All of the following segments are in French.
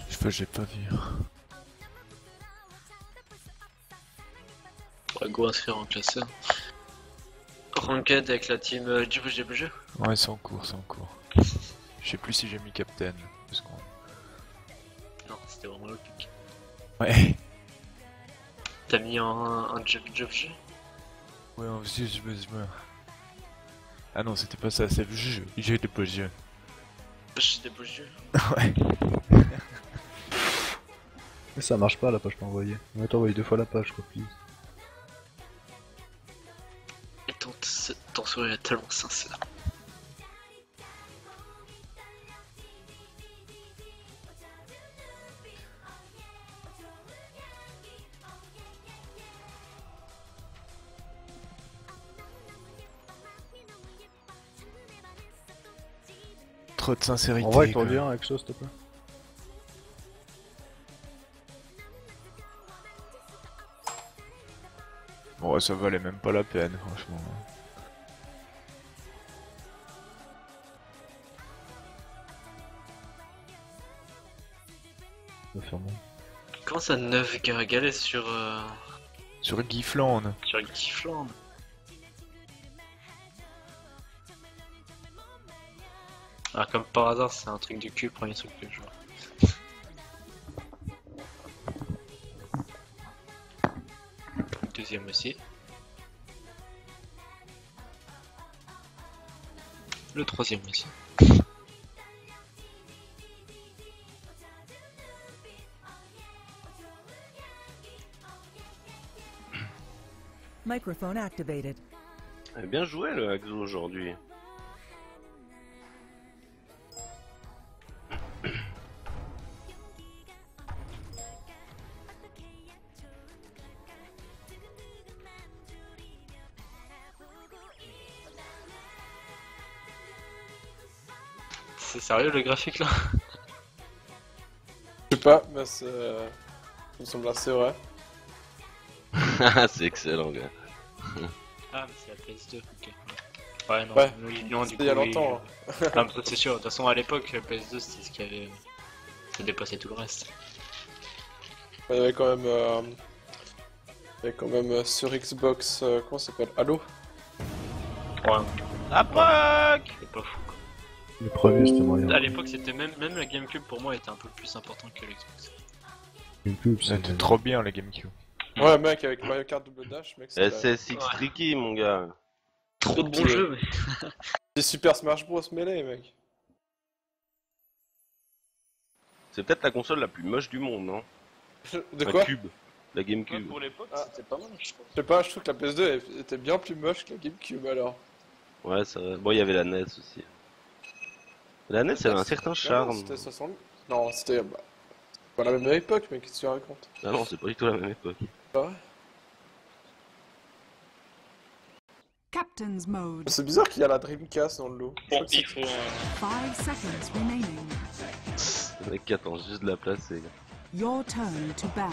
J'ai pas vu. Ouais, go inscrire en classeur. Ranked avec la team du jeu. Ouais, c'est en cours, c'est en cours. Je sais plus si j'ai mis Captain. Parce qu'on... Non, c'était vraiment le pic. Ouais. T'as mis un jeu. Ouais, je me... Ah non, c'était pas ça, c'est le jeu. J'ai des beaux jeux. J'ai des beaux jeux. Ouais. Mais ça marche pas la page pas envoyée. On va t'envoyer 2 fois la page quoi, please. Et ton sourire est tellement sincère. Trop de sincérité. Envoie avec ton quoi. lien avec ça s'il te plaît. Bon, ouais, ça valait même pas la peine, franchement. Ça va faire mal. Comment ça 9 Garagalais sur Sur Gifland. Gifland? Ah, comme par hasard, c'est un truc de cul, premier truc que je vois. Deuxième aussi. Le troisième aussi. Microphone activated. Bien joué le Axo aujourd'hui. C'est sérieux le graphique là? Je sais pas, mais c'est. Il me semble assez vrai. C'est excellent, gars. Ah, mais c'est la PS2, ok. Ouais, non, Ouais, non du c'était coup. il y a oui, longtemps. Ah, mais ça, c'est sûr, de toute façon, à l'époque, la PS2 c'était ce qui avait. Ça dépassait tout le reste. Il y avait quand même. Il y avait quand même sur Xbox. Comment ça s'appelle? Halo? Ouais, Aproc c'est pas fou. Le premier c'était moyen. À l'époque, c'était même la GameCube pour moi était un peu plus important que l'Xbox. GameCube, C'était trop bien la GameCube. Ouais, mec, avec Mario Kart Double Dash, mec, c'est. SSX Ouais. Tricky, mon gars. Trop de bons Petit, jeux, mais. C'est Super Smash Bros. Melee, mec. C'est peut-être la console la plus moche du monde, non? De La quoi? Cube. La GameCube. Pour l'époque, Ah. c'était pas mal, je trouve. Je sais pas, je trouve que la PS2 était bien plus moche que la GameCube alors. Ouais, ça va. Bon, il y avait la NES aussi. La NES, elle a un certain charme. C'était 60. Non, c'était. Bah, pas la même époque, mec, qu'est-ce que tu racontes? Ah non, c'est pas du tout la même époque. Pas vrai? Captain's mode. C'est bizarre qu'il y a la Dreamcast dans le lot. Je crois Bon, que c'est- il faut. 5 seconds remaining. Le mec qui attend juste de la placer. Your turn to ban.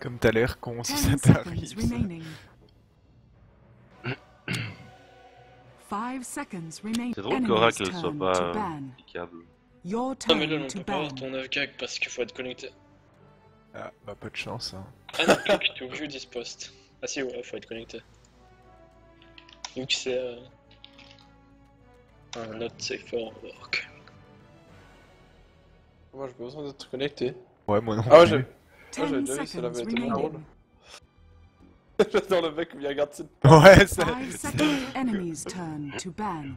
Comme t'as l'air con 10 si ça seconds t'arrive. ça. remaining. 5 seconds remaining. C'est drôle Enemy's qu'Oracle turn soit to pas ban. applicable. Your Non, mais là, turn on to peut pas ban. avoir ton 9 gag parce qu'il faut être connecté. Ah, bah pas de chance. Hein. Ah non, click to view this post. Ah si, ouais, faut être connecté. Donc c'est un not safe for work. Moi j'ai pas besoin d'être connecté. Ouais, moi non Ah ouais, plus. j'avais 10 déjà vu, ça avait seconds été drôle. remaining. J'adore le mec où il regarde cette. Ouais, ça... 5 seconds. Enemy's turn to ban.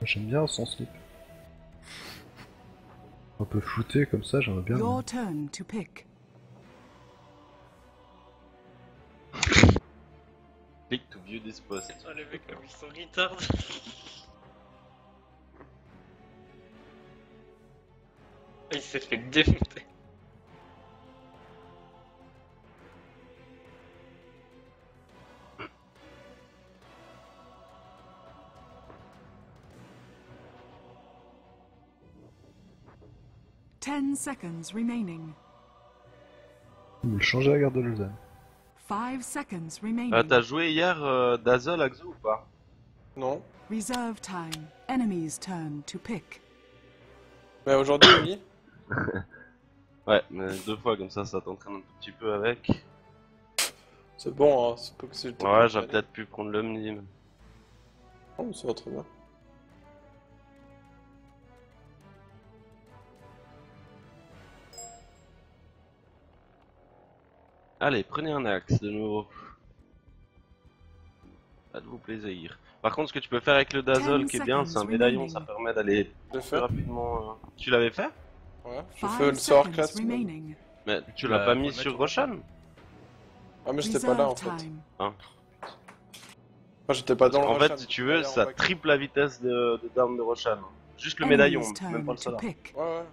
J'aime bien son slip. Un peu flouté comme ça, j'aimerais bien. Your turn to pick. Click to view this post. Ah les mecs comme ils sont retard. Il s'est fait démonter. 10 seconds remaining. Vous me le changez à la gare de Lausanne. 5 seconds remaining. T'as joué hier Dazzle Axo ou pas? Non. Reserve time. Enemy's turn to pick. Mais aujourd'hui, oui. Ouais, mais 2 fois comme ça t'entraîne un tout petit peu avec. C'est bon, hein. C'est pas que c'est le temps Ouais, de j'aurais aller. peut-être pu prendre l'Omni. Mais... Oh, mais ça va très bien. Allez, prenez un axe de nouveau. Faites-vous plaisir. Par contre, ce que tu peux faire avec le Dazzle 10 qui est bien, c'est un seconds médaillon, ça remaining. permet d'aller Je l'ai plus fait. rapidement. Tu l'avais fait? Ouais. J'ai 5 fait le sort seconds classe. Même. remaining. Mais tu Tu l'as l'as- pas faut mis le mettre sur au Roshan? Ah, mais j'étais pas là en Reserve fait. time. Enfin, j'étais pas dans le En Roshan, fait, si tu j'étais veux, allé en ça bac. triple la vitesse de down de Roshan. Juste le médaillon, Enemy's même turn pas le to solar. pick. Ouais, ouais.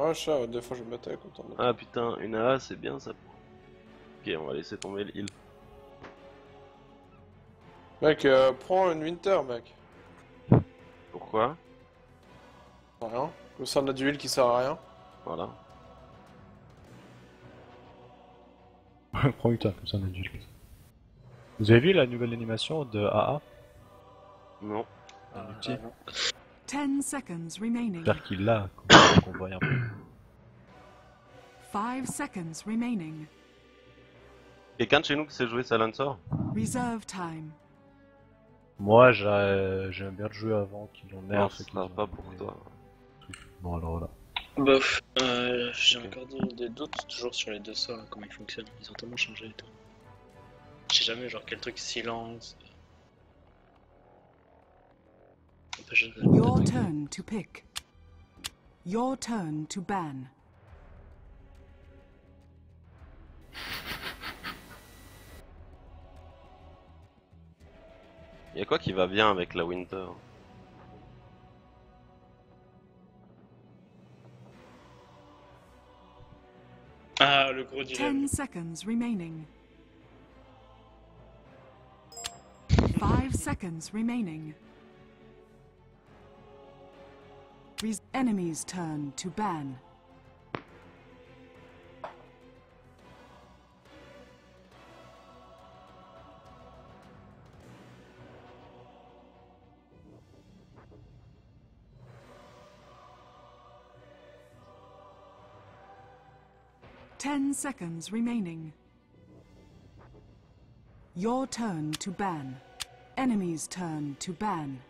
Ouais, chat, des fois je me mettais content de. Ah putain, une AA c'est bien ça. Ok, on va laisser tomber le heal. Mec, prends une Winter, mec. Pourquoi? Rien. Comme ça, on a du heal qui sert à rien. Voilà. Prends une comme ça on a du. Vous avez vu la nouvelle animation de AA? Non. Un outil. 10 seconds remaining. J'espère qu'il l'a, qu'on voit un peu. 5 seconds remaining. Quelqu'un de chez nous qui sait jouer Silencer? Reserve time. Moi j'aime bien le jouer avant qu'ils l'ont Non, nerf. ce sera pas pour toi. Bon alors là. Bof, j'ai encore des doutes toujours sur les deux sorts, là, comment ils fonctionnent. Ils ont tellement changé et tout. Je sais jamais, genre quel truc silence. Empêche de- Your turn to pick. Your turn to ban. Y'a quoi qui va bien avec la Winter? Ah, le gros dilemme. 10 seconds remaining. 5 seconds remaining. Enemy's turn to ban. Ten seconds remaining. Your turn to ban. Enemy's turn to ban.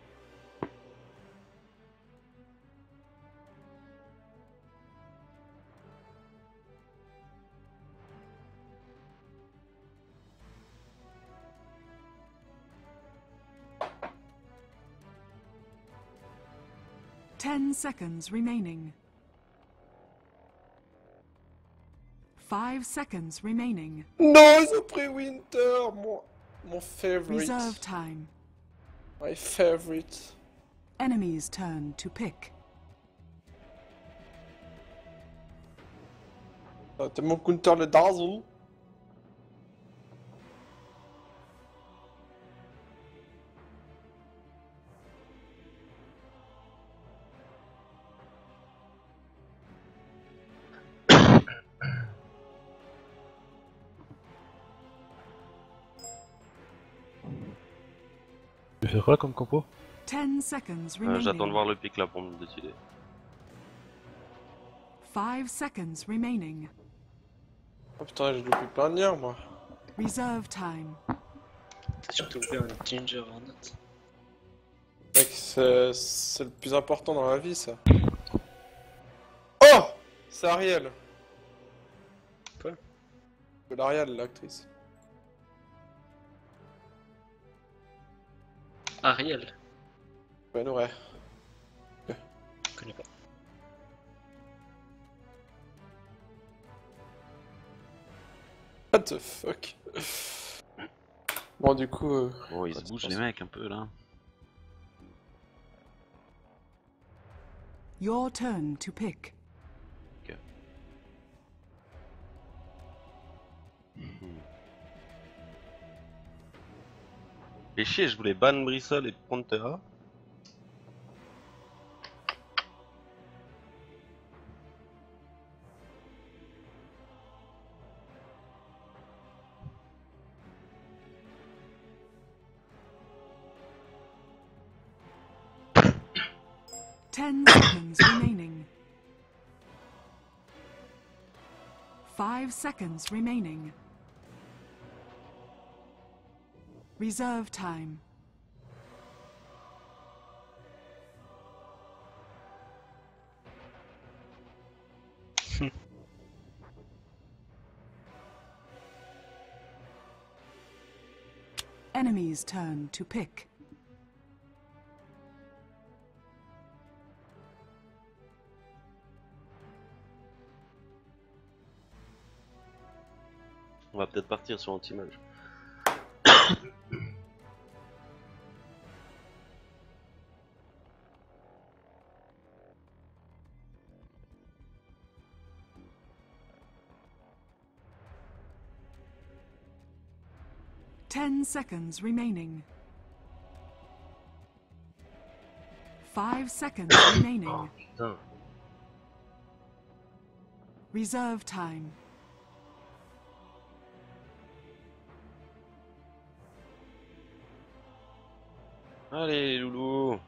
Ten seconds remaining. 5 seconds remaining. Non, ils ont pris Winter, mon favorite. Reserve time. My favorite. Enemy's turn to pick. Ah, t'as mon counter le Dazzle. Tu fais quoi comme compo? 10 seconds remaining. J'attends de voir le pic là pour me décider. 5 seconds remaining. Oh putain, j'ai loupé plein de liens, moi. Reserve time. T'as surtout fait un Ginger Hornet. Mec, c'est le plus important dans la vie, ça. Oh! C'est Ariel. Quoi? C'est l'Ariel, l'actrice. Ariel. Ben ouais. Je connais pas. What the fuck? Bon, du coup. Bon, ils se bougent les mecs un peu là. Your turn to pick. Et chier, je voulais ban Brissol et prendre Terra. 10 seconds remaining. 5 seconds remaining. Reserve time. Enemy's turn to pick. On va peut-être partir sur anti-mage. Ten seconds remaining. 5 seconds remaining. Putain. Reserve time. Allez, loulou.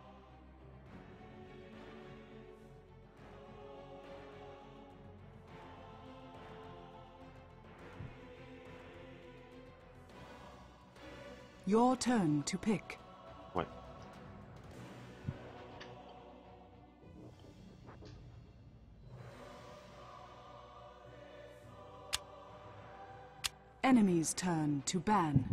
Your turn to pick. Ouais. Enemy's turn to ban.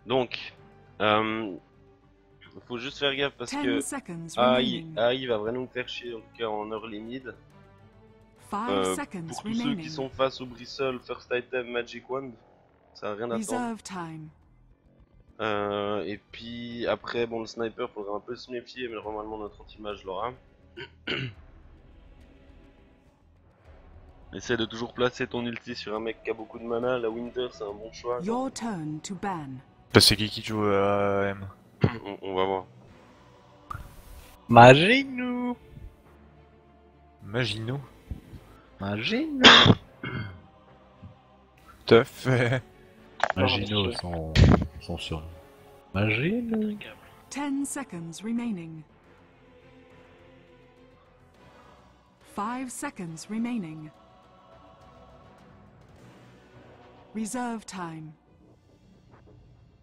Donc, faut juste faire gaffe parce 10 que seconds AI, remaining. va vraiment nous faire chier, en tout cas en early mid. 5 seconds Pour tous ceux qui remaining. sont face au Bristle, First Item, Magic Wand, ça n'a rien à attendre. Reserve time. Et puis après, bon, le sniper, faudra un peu se méfier, mais normalement notre anti-mage l'aura. Essaie de toujours placer ton ulti sur un mec qui a beaucoup de mana. La Winter, c'est un bon choix. Your turn to ban. Bah, c'est qui joue à M? On va voir. Magino. Magino. Magino. Tout à fait. Magino, son surnom. Magino. 10 seconds remaining. 5 seconds remaining. Reserve time.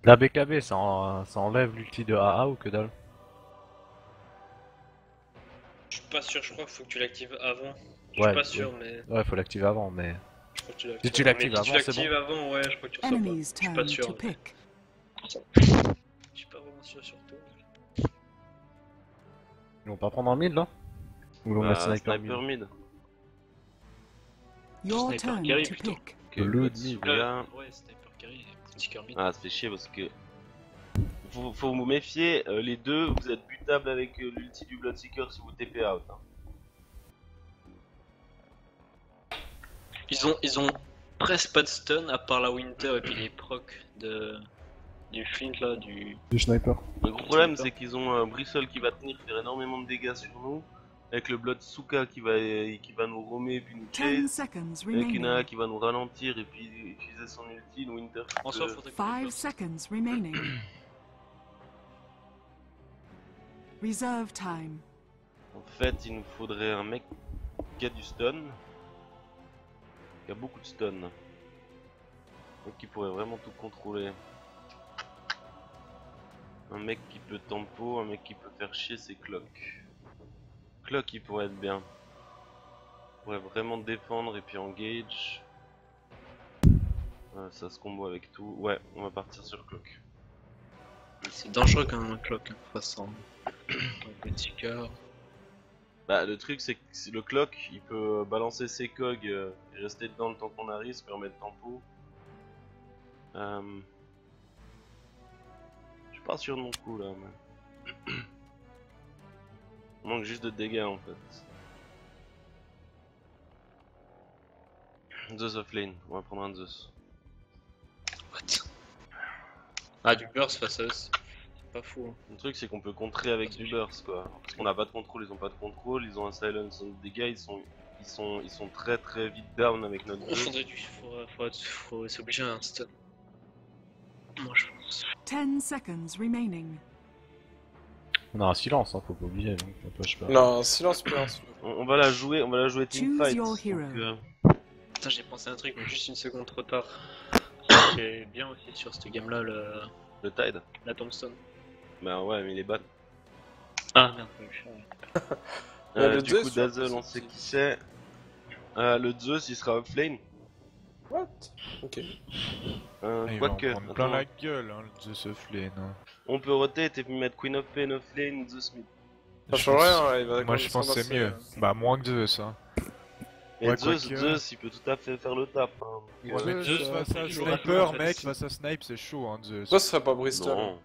La BKB, ça enlève l'ulti de AA ou que dalle? Je suis pas sûr, je crois qu'il faut que tu l'actives avant. Je Ouais, suis pas sûr, mais Ouais, faut l'activer avant, mais... je crois que tu Si l'actives. tu l'actives Mais avant, si tu c'est l'actives avant, ouais, je crois que tu reçois pas. Enemy's Je suis turn pas sûr. to pick. Je suis pas vraiment sûr sur tout. Ils vont pas prendre en mid là? Ou l'on met sniper mid? mid. Your Sniper turn carry, to plutôt. pick. Que Le le mid. Tsugaya. Ouais, sniper carry, sticker mid. Ah, ça fait chier parce que. Faut vous méfier, les deux, vous êtes butables avec l'ulti du Bloodseeker si vous TP out. Hein. Ils ont presque pas de stun à part la Winter et puis les procs du Flint là, du. Du sniper. Le gros problème, c'est qu'ils ont un Bristle qui va tenir, faire énormément de dégâts sur nous, avec le Bloodsuka qui va nous roamer et puis nous 10 chase, seconds avec une AA remaining. qui va nous ralentir et puis utiliser son ulti, le Winter. En soi, faudrait que tu 5 burst. seconds remaining. Reserve time. En fait, il nous faudrait un mec qui a du stun, qui a beaucoup de stun, donc qui pourrait vraiment tout contrôler. Un mec qui peut tempo, un mec qui peut faire chier, c'est Clock. Clock, il pourrait être bien. Il pourrait vraiment défendre et puis engage. Ça se combo avec tout. Ouais, on va partir sur Clock. C'est dangereux quand même un clock hein, face à un petit cœur. Bah, le truc, c'est que le Clock, il peut balancer ses cogs et rester dedans le temps qu'on arrive, se permettre tempo. Je suis pas sûr de mon coup là, mais... Il manque juste de dégâts en fait. Zeus of lane, on va prendre un Zeus. What? Ah, du burst face à eux. pas fou. Hein. Le truc c'est qu'on peut contrer avec du burst quoi. Parce qu'on a pas de contrôle, ils ont pas de contrôle, ils ont un silence, donc des gars ils sont très très vite down avec notre Il jeu. faut s'obliger à un stun. Moi je pense. 10 seconds remaining. On a un silence, hein, faut pas oublier, donc on peut pas. Non, silence, silence. On va la jouer teamfight. Choose your hero. Putain, j'ai pensé à un truc, mais juste une seconde trop tard. C'est bien aussi sur cette game là, Le Tide. la Tombstone. Bah ouais, mais il est ban. Ah merde, Le Du Zeus, coup, ouais, Dazzle, on sait qui c'est. Le Zeus, il sera offlane. What? Ok. Ah, il va en Quoique, prendre plein attends. la gueule, hein, le Zeus offlane. Hein. On peut rotate et puis mettre Queen of Pain offlane, Zeus mid. Ça Je change pense- rien, il va Moi je pense que c'est mieux. Bah moins que Zeus hein. Mais Ouais, Zeus, quoique- Zeus, il peut tout à fait faire le tap. Hein. Ouais, Zeus, mais Zeus face à toujours sniper, en fait, mec, c'est- face à snipe, c'est chaud hein, Zeus. Toi, ce serait pas Bristol. Non.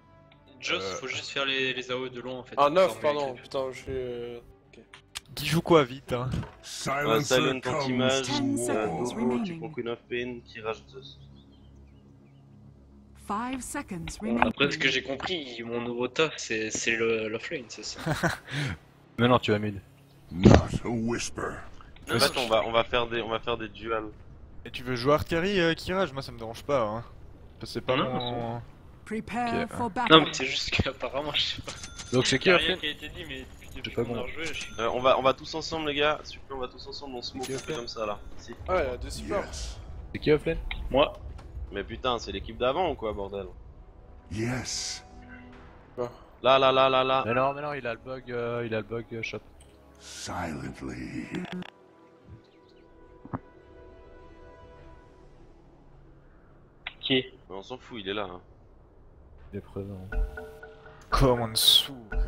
Joss, faut juste faire les AO de long en fait. Ah, 9, Former pardon, l'équipe. putain, je suis. Qui joue quoi vite hein? Silent anti-mage, 10 seconds Dogo, tu remaining. prends Queen of Pain, qui rage Zeus. 5 seconds Bon, remaining. après, ce que j'ai compris, mon nouveau taf, c'est l'offlane, c'est ça. Mais non, tu vas mid. Not a whisper. En fait, on va faire des duels. Et tu veux jouer hard carry Kirage? Moi ça me dérange pas hein. Parce que c'est pas Non, mon... Prepare Ok. for Non, battle. mais c'est juste qu'apparemment, je sais pas. Donc c'est qui Y a a rien fait qui a été dit, mais depuis pas qu'on bon. a rejoué, je suis. On va tous ensemble les gars, super, on va tous ensemble, on smoke Qui a fait comme ça là. Ici. Ah, il y a deux super. Yes. C'est qui offlane? Moi, Mais putain, c'est l'équipe d'avant ou quoi bordel? Yes. Là. Mais non, il a le bug shot. Silently. qui Mais on s'en fout, il est là. Hein. Il est présent. Comme en dessous quoi.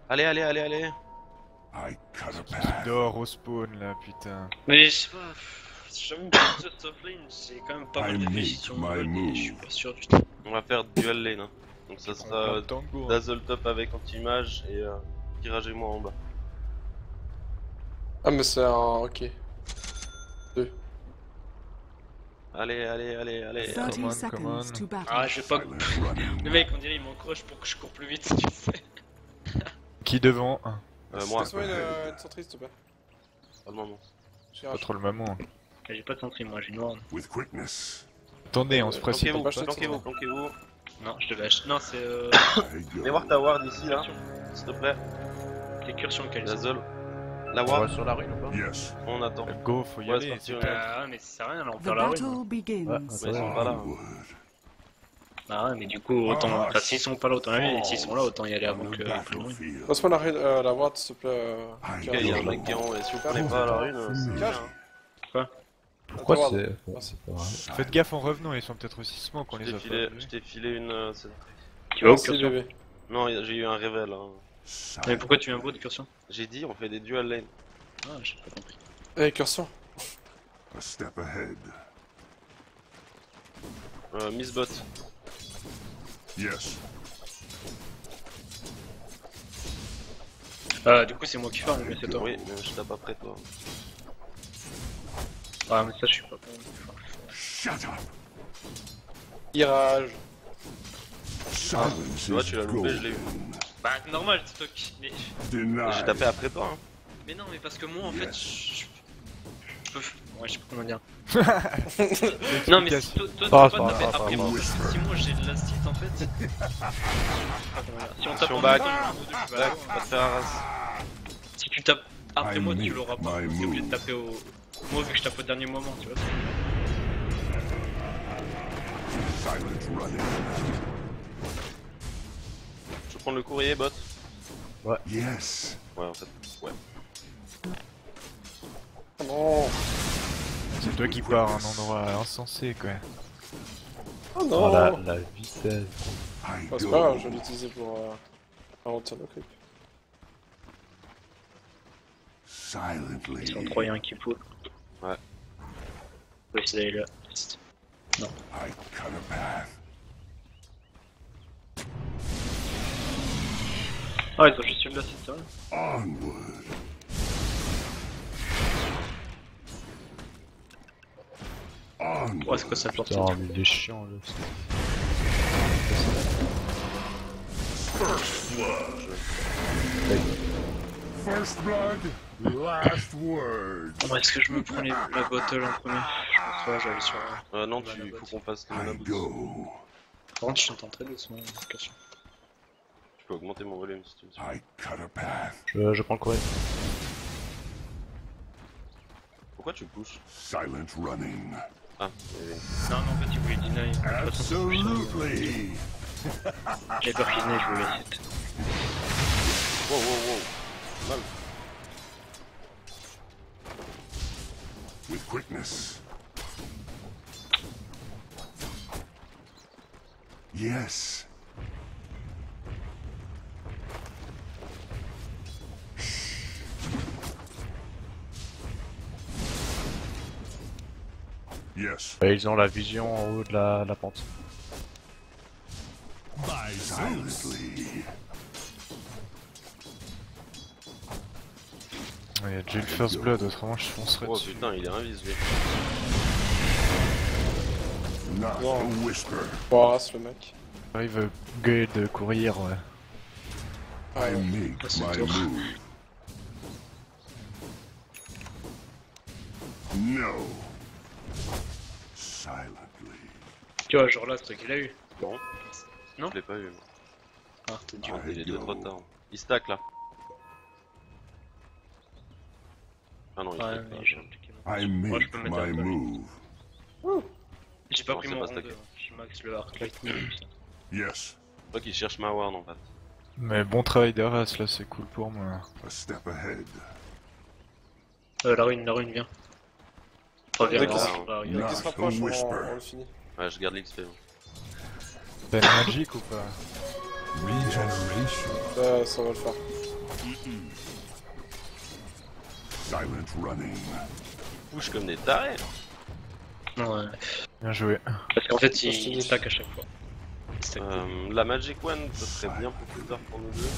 Allez. I cut a Qui path. dort au spawn là putain. Mais je sais pas, j'avoue que Just Offlane, j'ai quand même pas mal I réfléchi make sur my mon rôle, mais move. je suis pas sûr du tout. On va faire duel lane. Hein. Donc ça sera Tango. Hein. Dazzle top avec anti-mage et Kirage et moi en bas. Ah, mais c'est un. Ok. Allez. 30 Come on, seconds come on. to battle. Ah, je vais pas. Silent running. Le mec, on dirait il m'encroche pour que je cours plus vite, tu sais. Qui devant hein? Moi, Passe-moi une centriste, s'il te plaît. pas le moment. J'ai Pas un- trop le moment. J'ai pas de centrine, moi, j'ai une noire. With quickness. Attendez, on se précipite. Planquez-vous. Non, je devais acheter. Non, c'est I Viens go. voir ta ward ici là, s'il te plaît. c'est Cursion qu'elle Dazzle. La On ward, va sur la rune ou pas? Yes. on attend. Go, faut y Ouais, aller. c'est c'est parti, clair. Ah, mais ça sert à rien, là, on The perd la rune. battle begins. Ouais, Mais ils sont pas là. hein. Onward. Ah, ouais, mais du coup, autant. Enfin, s'ils sont pas là, autant y aller, et s'ils sont là, autant y aller avant On que the plus loin. battlefield. Passe-moi la ward, s'il te plaît. I Ok, il y a un go. mec qui est en haut, et si vous prenez pas la rune, c'est bien. hein. Pourquoi Ward. c'est. Merci. pas grave. Faites gaffe en revenant, ils sont peut-être aussi smoke, on Je les a t'ai pas filé, vus. je t'ai filé une. Tu vas où, Merci, Cursion? bébé. Non, j'ai eu un révèle. Hein. Mais pourquoi tu viens beau de Cursion? J'ai dit, on fait des duels lane. Ah, j'ai pas compris. Eh, Cursion. A step ahead. Miss Bot. Yes. Ah, du coup, c'est moi qui farm, mais c'est toi. Oui, mais je tape après toi. Ah, mais ça, je suis pas bon. Shut up. Irage. Silence Tu vois, is tu l'as loupé, je l'ai eu. golden. Bah, normal, c'est toi qui. Mais... Denied. J'ai tapé après toi. Hein. mais non, mais parce que moi, en fait, je peux. Ouais, je sais pas comment dire. Les Non, mais trucs si toi, Pas toi, grave, t'as fait pas grave, après pas moi, grave. si moi j'ai de l'acide en fait. Je sais pas comment dire. Si on tape Si on en back. même temps, le round deux, tu vas Back, l'avoir. va te faire un race. Si tu tapes après I moi, tu make l'auras pas. my T'es obligé de move. taper au. Moi, vu que je tape au dernier moment, tu vois. Silent running. Je prends le courrier, bot. Yes. Ouais, en fait. Ouais. Oh non. C'est toi qui pars, un endroit insensé quoi. Oh Oh, non. la vitesse. I Oh, c'est pas grave, je go. vais l'utiliser pour ralentir le creep. Silently. Ils sont 3 et 1 qui poussent. Ouais. Ouais, c'est d'aller là. I cut a path. Ah, ils ont juste eu de l'acide, c'est vrai. Onward. Ouais, c'est quoi ça porte? Putain, mais il est chiant là. First blood, last word. Bon, est-ce que je me prends la bottle en premier? Je pense que j'allais sur Non, Mana faut bot. qu'on fasse les I mana boots. go. Par contre, je t'entends très doucement, question. Je peux augmenter mon volume si tu veux. I cut a path. Je prends le courrier. Pourquoi tu pushes? Silent running. Ah, il y avait- Non, mais en fait, il voulait deny. Absolutely. J'ai peur qu'il deny, je voulais hit. Wow, wow, wow. Mal. With quickness. Yes. Yes. Ils ont la vision en haut de la pente. Silently. Il y a déjà eu le first blood, autrement je foncerais Oh dessus. putain, il est invis lui. Not a whisper. Boras le mec. J'arrive gueule de courir, ouais. I make Ah, c'est my tour. move. No. Silently. Tu vois, genre là, ce truc, il a eu. Non. Non. Je l'ai pas eu. moi. Ah, t'es dur. Il est I de trop go. tard. Il stack là. Ah non, il Ouais, stack mais pas. j'ai appliqué mon. I Moi, je make peux mettre my un peu. move. J'ai pas Non, pris c'est mon pas rond 2, stacké. j'ai max le arc lightning. Yes. Je crois qu'il cherche ma ward en fait. Mais bon travail d'Aras là, c'est cool pour moi. A step ahead. La ruine vient. Reviens, Dès qu'il là, se- la ruine. Dès Non. qu'il se rapproche, on Whisper. le finit. Ouais, je garde l'XP. T'as une magic ou pas? Regeneration. Ça va le faire. Silent running. Push comme des tarés. Ouais. Bien joué. Parce qu'en fait, Je te dis. il stack à chaque fois. Il stack. La Magic One, ça serait bien pour plus tard pour nous deux.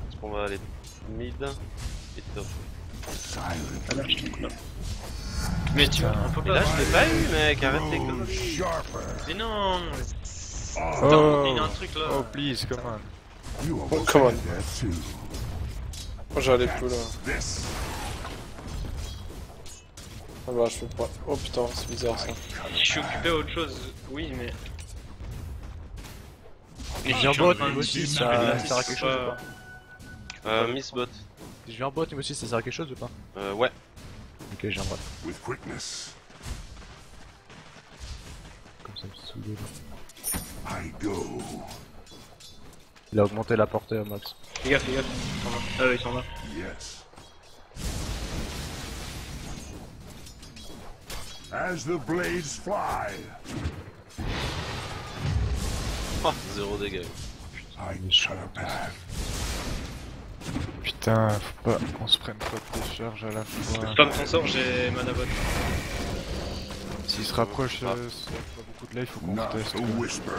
Parce qu'on va aller mid et top. Silently. Mais tu vois, on peut Mais pas. là, je l'ai pas eu, mec, arrête tes Go conneries. sharper. Mais non. Oh. Attends, il y a un truc là. Oh please, come on. You almost come on. had that too. Moi j'allais plus là. This. Ah bah je fais pas. Oh putain, c'est bizarre ça. Si je suis occupé à autre chose, oui, mais. Et si viens je suis en bot, train de moi aussi, discuter, ça là, sert à c'est quelque chose ou pas- pas? Miss Bot. Si je viens en bot, moi aussi, ça sert à quelque chose ou pas? Ouais. Ok, j'ai un bot. With quickness. Comme ça, me saoule. I go. Il a augmenté la portée au max. Fais gaffe, fais gaffe. Ils sont là. Yes. As the blades fly, Oh, 0 dégâts. I cut a path. Putain, faut pas qu'on se prenne pas de décharge à la fois. Spam ton sort, j'ai mana bot. S'il se rapproche, ça fait pas beaucoup de life, faut qu'on Not teste. a whisper.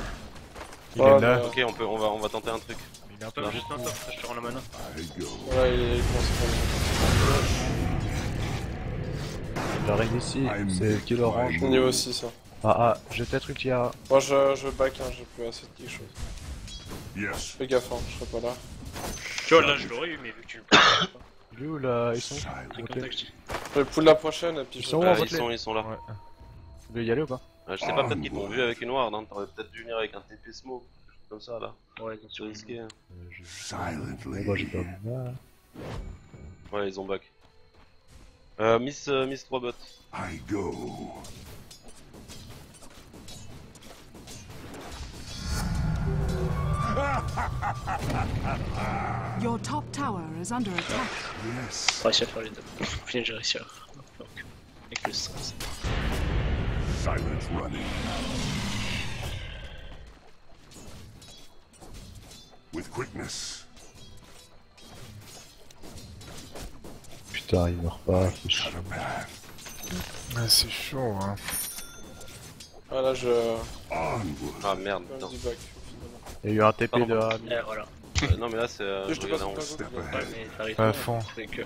Il Ouais, est là. bah, Ok, on va tenter un truc. Il est un peu Spam juste un sort, je te rends la mana. I go. Voilà, il commence à prendre. J'arrive ici, c'est kill orange. Au niveau 6 ça. Ah, j'ai peut-être ulti à... Moi je back, hein, j'ai plus assez de quelque chose. Yes. Fais gaffe, hein, je serai pas là. Tu vois, là je l'aurais eu, mais vu que tu le prends pas. Il est où là? Ils sont où? Silent. C'est Ok. comme ça que je dis. Je vais pull la prochaine et puis Ils je. sont où, en Ils fait, sont là. Ouais. Vous voulez y aller ou pas? Je sais pas, peut-être qu'ils t'ont vu avec une ward, hein. T'aurais peut-être dû venir avec un TP smoke. Comme ça là. Ouais, bien C'est sûr. risqué. Hein. Silently. Bah j'ai perdu. Ouais, ils ont back. Miss 3 bot. I go. Your top tower is under attack. Yes. J'ai réussi à faire les deux. Au final, j'ai réussi à. Donc, avec le stress. Silent running. With quickness. Putain, il meurt pas, c'est Cut chiant. a path. Ah, c'est chaud, hein. Ah là je. Onward. Ah merde, Je putain. dis back finalement. Il y a eu un TP Pardon. de Ami. Voilà. Non, mais là, c'est. Je Je te regardais passe en ton haut. Step Ouais, ahead. mais t'arrives À pas. fond. C'est que.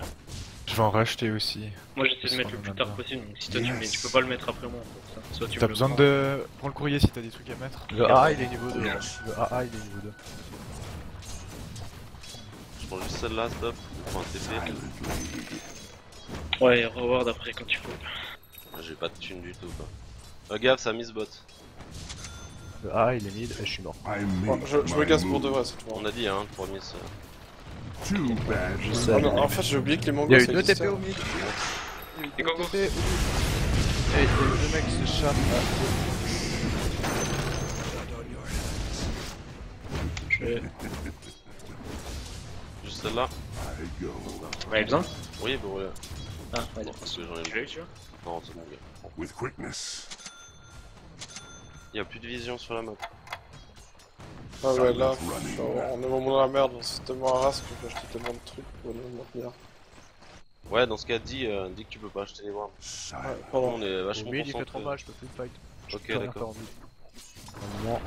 Je vais en racheter aussi. Moi j'essaie de Parce mettre le qu'on plus en a tard besoin. possible, donc si toi tu le mets, tu peux pas le mettre après moi. En fait. Soit tu T'as le besoin prends. de... Prends le courrier si t'as des trucs à mettre. Le AA il est niveau 2. Le AA il est niveau 2. Je prends juste celle-là, stop. Je prends un TP. Ouais, reward après quand tu peux. J'ai pas de thune du tout quoi. Gaffe, ça miss bot. Le AA il est mid et je suis mort. I Bon, make je me my casse pour move. de vrai cette fois. On a dit hein, 3 miss. Too bad. Je sais. Ah non, en fait j'ai oublié que les mangos Il y a eu ça 2 existait. TP au mid. Et go go. Et il y a eu 2 mecs qui s'échappent. Je vais. Juste celle-là. I go Ouais, besoin. Oui, bon, ouais. Ah, ouais, Bon, parce que j'en ai tu l'as eu, tu vois. Non, c'est bon, gars. with quickness. Y'a plus de vision sur la map. Ah ouais, là, Running. on est vraiment dans la merde, on s'est tellement à race que j'ai acheté tellement de trucs pour le maintenir. Ouais, dans ce cas, dis que tu peux pas acheter les warms. Ouais, Silent. pardon. On est Au vachement mid il fait trop concentrés. mal, je peux plus le fight. Je Ok, peux rien d'accord. faire en mid. À un moment.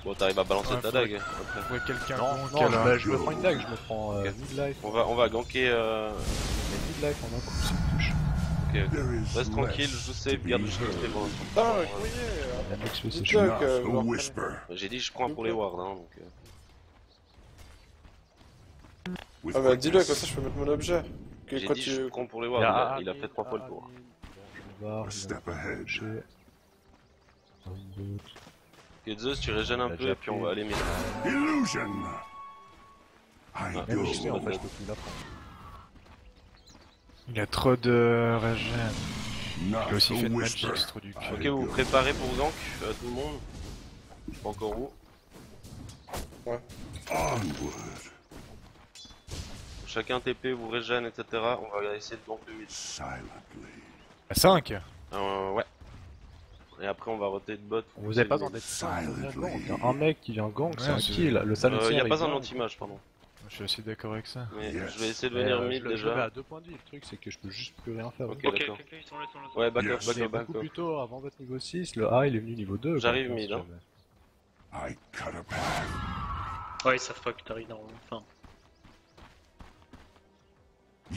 Bon, t'arrives à balancer Ouais, ta faut- dague après. Ouais, quelqu'un Non, gank, non, alors. bah, je me prends une dague, je me prends Ok. mid life. On va ganker. Mais mid life en un pour pousser une touche. Ok, ok. There is Reste tranquille, less je to sais, be garde juste heard. XP pour l'instant. Putain, le courrier La mec se fait Dis-le sécher. Not que- a voir- whisper. J'ai dit, je prends pour les wards, hein, donc. With Ah bah dis-le, comme quickness. ça je peux mettre mon objet. Que J'ai quand dit, je tu... prends pour les Il wards, y a il a fait 3 fois le tour. Je vais voir, A il step va ahead. toucher. Un autre. Ok, Zeus, tu régènes un Il a peu déjà et puis on pris. va aller mid. Illusion. I Ah, Même go. je sais en fait, je peux plus la prendre. Il y a trop de régène. Not Il a aussi a fait de whisper. magic, ce truc. Ok, vous vous préparez pour gank, tout le monde. Je sais pas encore où. Onward. Chacun TP, vous régène, etc. On va essayer de gank le mid. Silently. À 5 Ouais. Et après, on va roter de bot. Vous avez pas besoin d'être 5, Silently. un mec qui vient gank, c'est Ouais, un c'est- kill. Le Salutier. Y a pas un anti-mage, pardon. Je suis assez d'accord avec ça. Mais Yes. je vais essayer de venir mid Je vais déjà. à 2 points de vie, le truc c'est que je peux juste plus rien faire. Ok, Ok, d'accord. ok, ils sont là, ils sont là. Ouais, back Yes. off, back Mais off, back beaucoup off. plus tôt, avant d'être niveau 6, le A il est venu niveau 2. J'arrive quoi, mid, si hein. jamais. I cut a path. Ouais, ils savent pas que t'arrives dans. Enfin,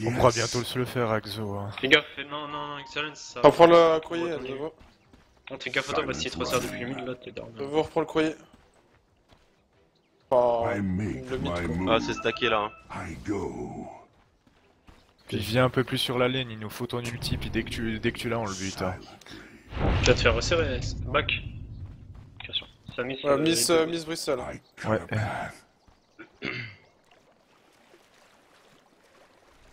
On pourra bientôt se le faire, Axo. Hein. fais gaffe, non, Excellence, ça. On prend le courrier, Ouais, de nouveau. On te fait gaffe à toi parce qu'il te resserre depuis le mid là, t'es down. De nouveau, reprends le courrier. Enfin, I make le mythe, my quoi. move. Ah, c'est stacké là. Hein. I go. Puis viens un peu plus sur la lane, il nous faut ton ulti, puis dès que tu l'as, on le bute. Hein. Tu vas te faire resserrer, back. Question. Ça miss. Ouais, Miss Bristol. I cut Ouais. a path.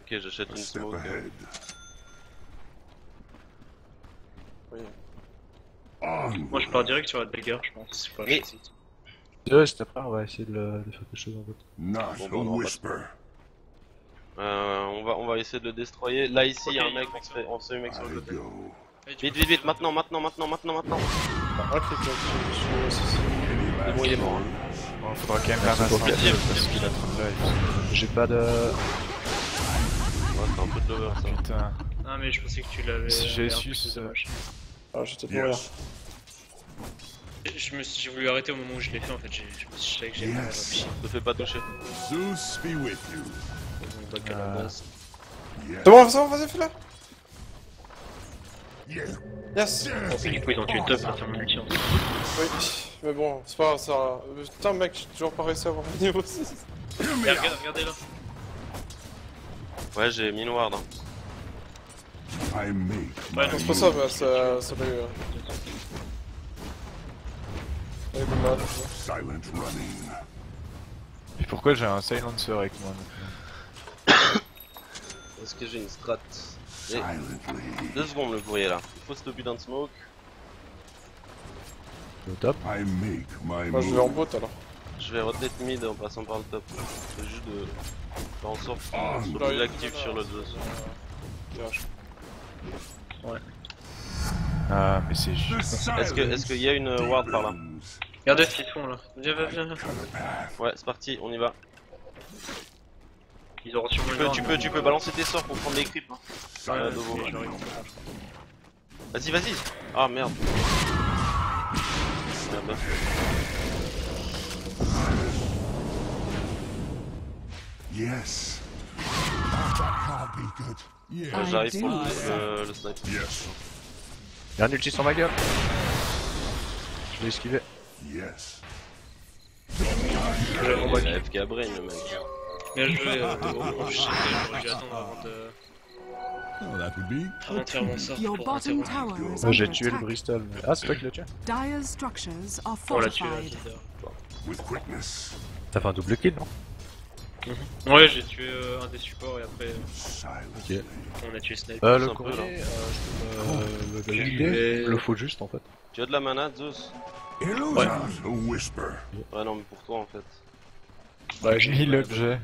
Ok, j'achète A une step smoke. ahead. Oui. Moi je pars direct sur la dagger, je pense. C'est pas Mais- j'hésite. Juste après, on va essayer de faire quelque chose en fait. Not Bon, a bon, non, whisper. On va essayer de le destroyer. Là, ici, il y a Ok, un mec, on se met mec sur le I côté. go. Vite, maintenant. Ah, ok, je suis... C'est bon, il est mort. Hein. Bon, faudra quand même la race pour parce pitié. qu'il a trop de life. J'ai pas de. Ouais, c'est un peu de lover ça. Putain. Ah, mais je pensais que tu l'avais. Si j'ai un su, peu, c'est dommage. Ah, j'étais pour rien. Yes. J'ai voulu arrêter au moment où je l'ai fait en fait, je savais que j'avais pas Yes. Ne fais pas toucher. Zeus be with you. mon bac à la base. Yes. C'est bon, vas-y, fais-le. Yes. Yes. Bon, puis du coup, ils ont tué top, là, c'est mon ulti en fait. Oui, mais bon, c'est pas grave, ça... Putain, mec, j'ai toujours pas réussi à avoir le niveau 6. Et regardez là. Ouais, j'ai mis une ward. Hein. I make Ouais, my non, C'est pas ça, mais ça l'a eu. Ouais, dommage. silent running. Et pourquoi j'ai un silencer avec moi Est-ce que j'ai une strat? Et Silently. 2 secondes le courrier là. Il faut stopper dans le smoke. Au top. I make my Moi, je vais en move. bot alors. Je vais rotate mid en passant par le top. C'est juste de faire en sorte Ah, qu'il soit plus actif sur le Zeus. Ah, mais c'est The juste. Est-ce qu'il y a une ward par là? Regardez ce qu'ils font là. Viens. Cut a path. Ouais, c'est parti, on y va. Ils auront sûrement Tu peux balancer tes sorts pour prendre les creeps. Hein. Silent de vous. running. Vas-y. Ah merde. Merde. Yes. can't be good. Yeah. J'arrive pour do. le snipe. Yes. Y'a un ulti sur ma gueule. Je l'ai esquivé. Yes. Il a FK Brain le mec. Bien joué, Devo. J'aurais dû attendre avant de Oh, that would be. faire mon sort Your pour bottom interrompre. tower is Moi j'ai under tué le attack. Bristol. Ah, c'est toi qui l'as tué? Dire's structures are On l'a tué, fortified. With quickness. T'as fait un double kill, non? Ouais, j'ai tué un des supports et après Silently. on a tué Snipe. Le un peu, courrier, là. je peux Je l'idée. vais- Il le faut juste en fait. Tu as de la mana, Zeus? Illusions. A whisper. Ouais, non, mais pour toi en fait. Bah, j'ai mis l'objet.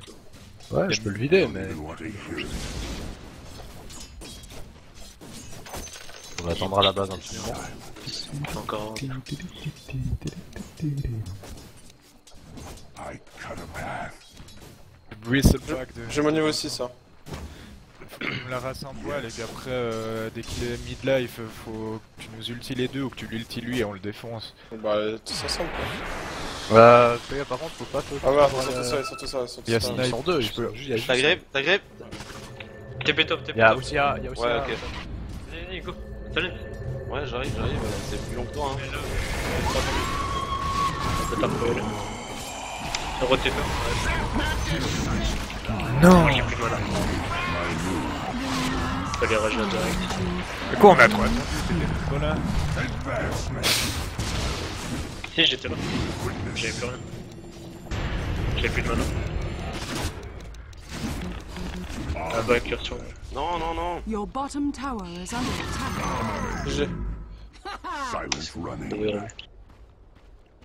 Ouais, je peux le vider, Don't mais even want to hear it. on va attendre à la base un petit moment. Encore un. I cut a path. Bristleback de. J'ai mon niveau 6 ça. On la race en poil et puis après, dès qu'il est mid-life, faut que tu nous ultis les deux ou que tu l'ultis lui et on le défonce. Bah, tous ensemble quoi. Fais gaffe, par contre, faut pas te. Ah ouais, ils sont tous ça, ils sont tous ça, ils sont tous Il y a ça. Snipe. Ils sont deux, Je ils peux- sont juste. Il y a T'as grave? T'as grave? TP top, TP Il y a top. aussi, il y a aussi. Ouais, ok. Allez, go. Salut. Ouais, j'arrive, c'est plus long que toi hein. C'est pas pour elle. Re TP. Non! J'ai plus de mana. Fallait rage là direct. Mais quoi, on a trop attendu, c'était pas là? Si, j'étais là. J'avais plus rien. J'avais plus de mana. Ah bah, incursion. Non, non, non. Your bottom tower is under attack. J'ai. Silent running.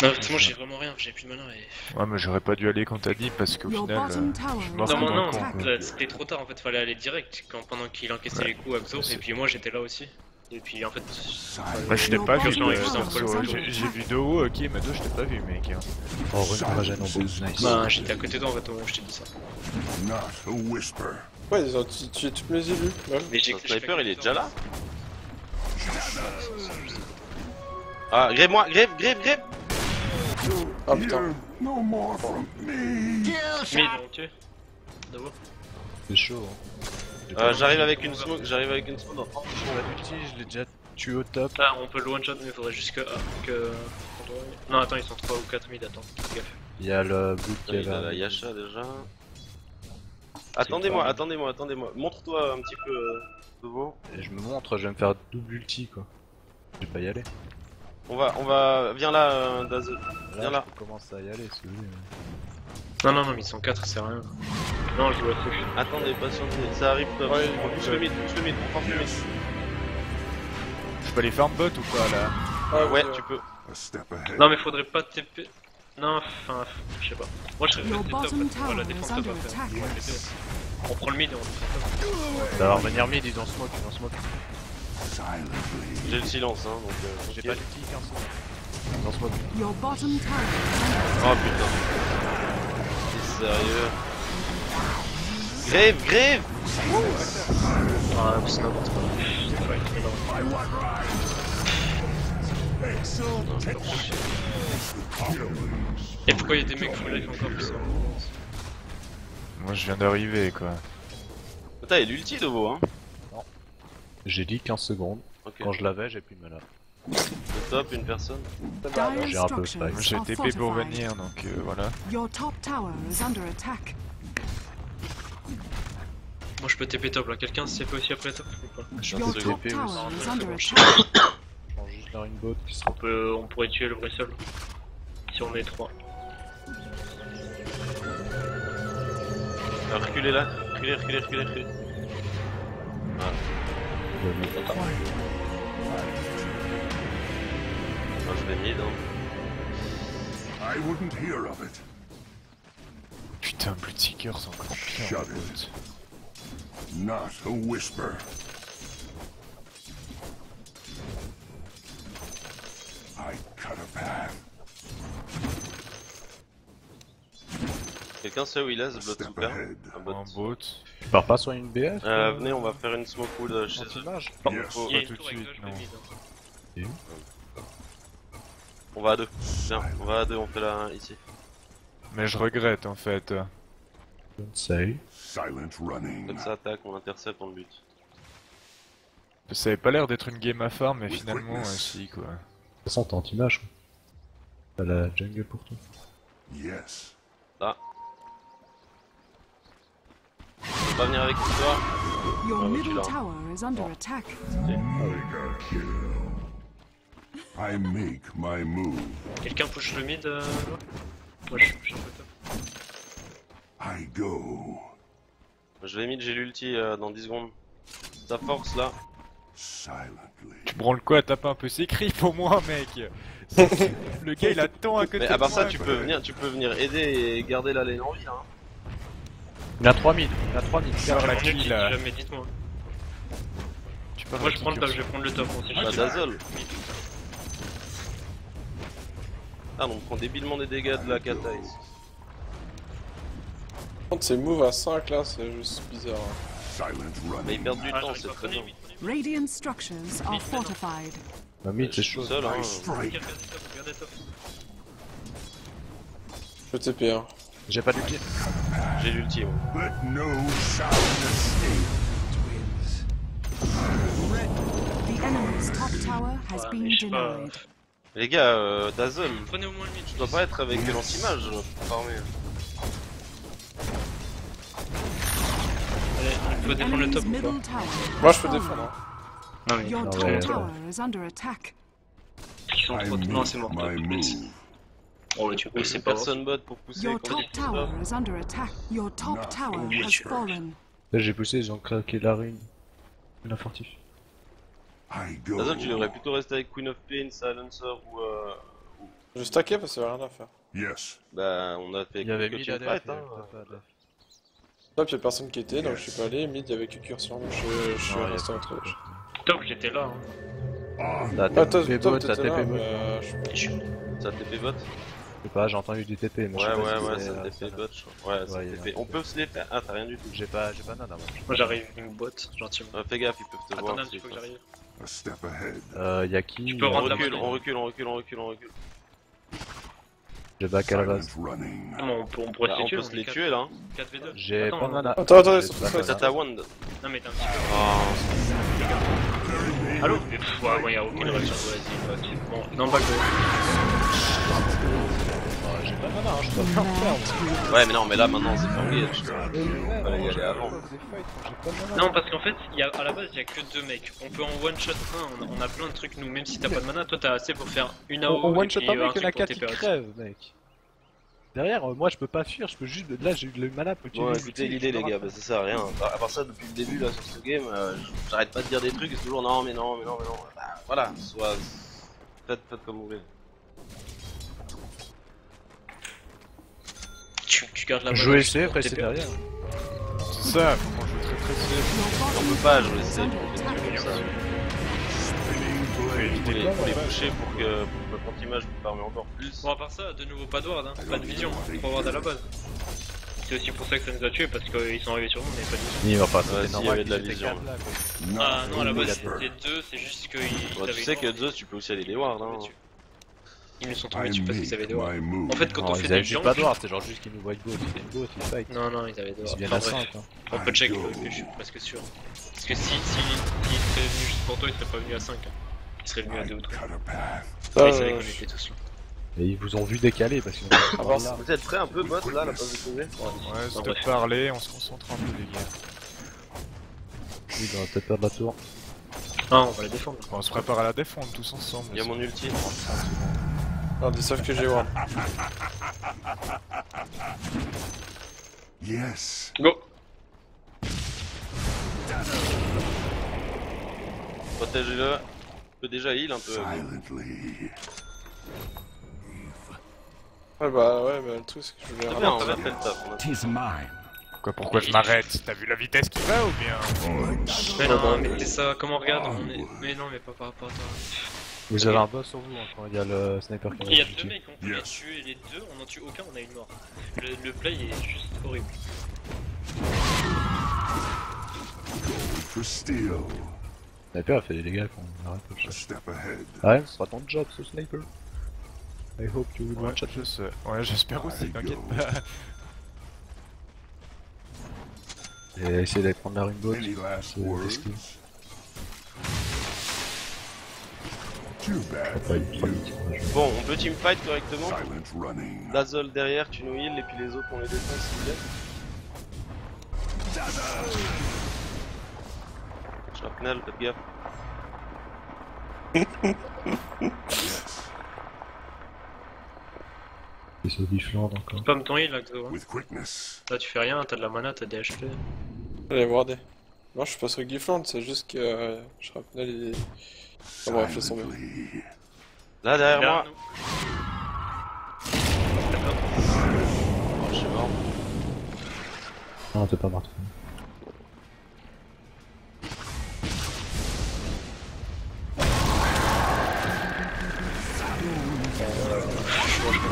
Non, effectivement, j'ai vraiment rien, j'ai plus de mana et. Ouais, mais j'aurais pas dû aller quand t'as dit parce qu'au Your final. bottom tower mort is Non, comme non, un non, con, attack. quoi. c'était trop tard en fait, fallait aller direct pendant qu'il encaissait les coups Axo, et puis moi j'étais là aussi. Et puis en fait. Bah, je t'ai pas vu, Incursion, perso, incursion. j'ai vu de haut, ok, mais deux, je t'ai pas vu, mec. Oh, Regen en beau, nice. Bah, j'étais à côté d'eux en fait au moment où je t'ai dit ça. Not a whisper. Ouais, ils ont tué toutes mes élus. Ouais. Mais j'ai Le sniper il est déjà là? Ah, grève-moi, grève! Ah putain. No more from me. Mais ils l'ont tué. D'abord. C'est chaud. J'arrive avec une smoke, dans 30 L'ulti, je l'ai déjà tué au top. Ah, on peut le one shot, mais il faudrait juste que. Non, attends, ils sont 3 ou 4 mid, attends, fais gaffe. Il y a le bout qui est Il a là. la Yasha déjà. Attendez-moi. Montre-toi un petit peu, Devo. Et je me montre, je vais me faire double ulti quoi. Je vais pas y aller. On va, viens là, Daz. Viens là. Je commence à y aller si vous voulez. Non, mais ils sont 4, c'est rien. Non, je dois essayer. Attendez, patientez, ça arrive pas. Ouais, Pousse le mid, on force le mid. Je peux aller farm bot ou pas là? Ah, Ouais, ok. tu peux. A step ahead. Non, mais faudrait pas TP. Non, enfin, je sais pas. Moi je serais Your resté top, bottom on va la tower défense is top under après. attack. On va péter. On prend le mid et on défend top. Ça va revenir mid, ils ont smoke, Silently. J'ai le silence, hein, donc. J'ai ok. pas d'ulti, ils ont smoke. Your bottom tower is under Oh putain. T'es sérieux? Grève! Ah, c'est n'importe quoi. C'est pas énorme. Et pourquoi il y a des mecs full life encore qui sont. Moi je viens d'arriver quoi. Putain, il y a l'ulti, Devo, hein. J'ai dit 15 secondes. Ok. Quand je l'avais, j'ai plus de mana. Le top, une personne. Dire's J'ai un peu structures spike. J'ai are TP pour fortified. venir donc voilà. Your top tower is under attack. Moi je peux TP top là, quelqu'un se TP aussi après top ou pas? Your seconde. top TP tower aussi. is under Je attack. Je prends juste la ringbot qui sera. On pourrait tuer le vrai seul. Si on est 3. Reculez là, reculez. Voilà. Moi je vais mid, hein. I wouldn't hear of it. Putain, Bloodseeker c'est encore pire. Shut en it. bot. Not a whisper. I cut a path. Quelqu'un sait où il est, ce Step Bloodsucker? ahead. Un bot. En bot. Tu pars pas sur une BF Venez, on va faire une smoke pool chez eux. Anti-mage Yes. Faut- Il y a pas une tout de tour avec suite, deux, je non. mets mid. On va à deux. Viens, on va à deux, on fait la ici. Mais je regrette en fait. Don't say. Silent running. Quand ça attaque, on intercepte, on le bute. Ça avait pas l'air d'être une game à farm, mais finalement, si quoi. De toute façon, t'es anti-mage. T'as la jungle pour toi. Yes. Là. Je peux pas venir avec toi. Your Ah, bah, tu middle l'as. tower is under attack. Mega kill. I make my move. Quelqu'un push le mid là Moi je suis un peu top. I go. Je l'ai mis, j'ai l'ulti dans 10 secondes. Ça force là. Silently. Tu branles quoi, tape un peu ses cris pour moi, mec. Le gars il a tant à côté Mais de à part moi, ça, tu quoi. peux venir aider et garder la lane en vie. Hein. Il a 3000, il a 3000. Faire la Mon ult, kill là. jamais, dites-moi. Tu pars Moi la je prends le kill, top, je vais prendre le top. On sait Bah, jamais. Dazzle. Ah, donc on prend débilement des dégâts de la kata ici. Par contre, ces moves à 5 là, c'est juste bizarre. Silent Mais running. ils perdent du Ah, temps, j'arrive c'est pas, très bien. prenez, Radiant structures are fortified. Bah, mid, c'est Je suis chaud. tout seul, hein. Strike. Regardez top. Je TP hein. J'ai pas d'ulti. J'ai l'ulti, moi. Let no sound escape. The enemy's top tower has Ouais, been mais je sais pas. denied. Les gars, Dazzle, Prenez au moins le mid. tu dois pas être avec l'anti-mage pour farmer. Allez, il faut défendre le Enemy's top ou middle pas tower. Moi je peux défendre. Hein. Non mais Your Ah top ouais. tower is under attack. ils sont I trop... Non c'est make mort. my move. Oh tu peux, c'est C'est pas personne bot pour pousser Your quand top il tower is under attack. Your top tower has witcher. fallen. Là, j'ai poussé, ils ont craqué la rune. La fortif. I go. Dazzle, tu devrais plutôt rester avec Queen of Pain, Silencer ou Je vais stacker parce qu'il y a rien à faire. Yes. Bah, on a fait Il y avait quelques mid teamfights, ADF. hein. Top, y'a personne qui était donc je suis pas allé. Mid y'avait que Cursor, donc je suis resté entre eux. Top, j'étais là. Hein. La Ah, top, TP top, bot, t'étais la là, TP bot. mais Ça TP bot. Je sais pas, j'ai entendu du TP, mais Ouais, je sais pas ouais, si ouais, c'est, ça TP bot, je crois. Ouais, ça Ouais, il y TP. a- On peut se les faire. Ah, t'as rien du tout. J'ai pas nada, moi. Moi j'arrive une bot, gentiment. Fais gaffe, ils peuvent te voir. Attendez un si- petit peu que j'arrive. A step ahead. Y'a qui Tu peux On rendre la recule, monnaie. on recule, on recule, on recule, on recule. J'ai back à la Silent base. running. Non, mais on pourrait Bah, se on les tuer. peut se les tuer là. 4v2. J'ai Attends, pas de mana. Attends, attends, J'ai ils sont pas tous de là, Ça mana. t'a wand. Non, mais t'es un petit peu. Oh. Allô mais pff, ouais, y'a aucune réaction. Vas-y, vas-y. Bon, dans le back. J'ai pas de mana, hein, je peux pas faire. Ouais, mais non, mais là maintenant c'est fermé. Fallait y aller avant. Non, parce qu'en fait, à la base, il y a que 2 mecs. On peut en one shot un, on a plein de trucs, nous, même si t'as pas de mana, toi t'as assez pour faire une AO. On one et shot puis un mec, truc y'en a pour 4 tes qui périodes. crèvent, mec. Derrière, moi je peux pas fuir, je peux juste. Là j'ai eu le mana pour Bon, utiliser écoutez l'ulti, l'idée je les me gars, rappelle. bah ça sert à rien. À part ça, depuis le début là sur ce game, j'arrête pas de dire des trucs et c'est toujours non, mais non, mais non, mais non. Bah voilà, soit. Faites comme vous voulez. Tu gardes la mana. Jouer juste safe, pour tes rester périodes. derrière. C'est ça, faut qu'on joue très safe. On peut pas jouer safe, on fait des trucs comme ça. Faut les pusher pour que votre anti-mage vous permet encore plus. Bon, à part ça, de nouveau pas de ward, hein. Pas de vision, 3 wards à la base. C'est aussi pour ça que ça nous a tués, parce qu'ils sont arrivés sur nous, on avait pas de vision. Il va pas, Ouais, c'était s'il y normal avait de la qu'ils étaient vision. quatre là, quoi. Ah non, à la base whisper. c'était 2, c'est juste qu'ils Bon, avaient tu une sais que ward, Zeus, tu peux aussi aller les ward. Hein. Ils nous sont tombés I dessus parce qu'ils avaient make des wards. my move. En fait, quand Non, on ils fait avaient des juste gens. pas de ward, c'était genre juste qu'ils nous voient beau, ils viennent beau, ils fight. Non, non, ils avaient des Ils wards. viennent Enfin, à bref. 5. Hein. On peut check, je suis presque sûr. Parce que s'il serait venu juste pour toi, il serait pas venu à 5. Hein. Il serait venu à I 2 ou 3. cut a path. Ouais, il savait qu'on était tous là. Et ils vous ont vu décaler parce qu'ils ont voir là. Vous êtes prêts un peu, bot là, la passe de sauver? Ouais, stop bref. parler, on se concentre un peu les gars. Oui, ils vont peut-être perdre la tour. Ah, on va la défendre. On se prépare à la défendre tous ensemble. Il y a mon ulti. Ah, ils savent que j'ai ward. Yes. Go. Protégez-le. On peut déjà heal un peu. Silently. Ouais, bah ouais, mais le truc c'est que je voulais C'est bien, on ramener. a fait le taf. on a- Tis mine. Pourquoi je m'arrête? T'as vu la vitesse qui va ou bien? Mais non, mais c'est ça, comment regarde on est... Mais non, mais pas par rapport à toi. Vous avez un boss sur vous hein, quand il y a le sniper qui Il y a nous 2 tue. mecs, on peut les tuer, les 2, on en tue aucun, on a une mort. Le play est juste horrible. For steel. Sniper a fait des dégâts quand on arrête le A shot. step ahead. Ouais, ce sera ton job ce sniper. I hope you will Ouais, one shot. je sais. Ouais, j'espère aussi, I t'inquiète go. pas. Et essayer d'aller prendre la runeboat. Any last C'est words? risqué. Too bad Pas for eu 3 you. minutes. Ouais, Bon, on peut teamfight correctement. Silent running. Dazzle derrière, tu nous heal et puis les autres on les défend s'il vous plaît. Shrapnel, faites gaffe. Et sur Bifland encore. Pas me ton heal là, Xo, hein. With quickness. Là tu fais rien, t'as de la mana, t'as des HP. Allez voir des. Non, je suis pas sur Gifland, c'est juste que Shrapnel il. Ah, bref, laisse tomber. Silently. Là derrière moi. nous. Oh, je suis mort. Non, t'es pas mort.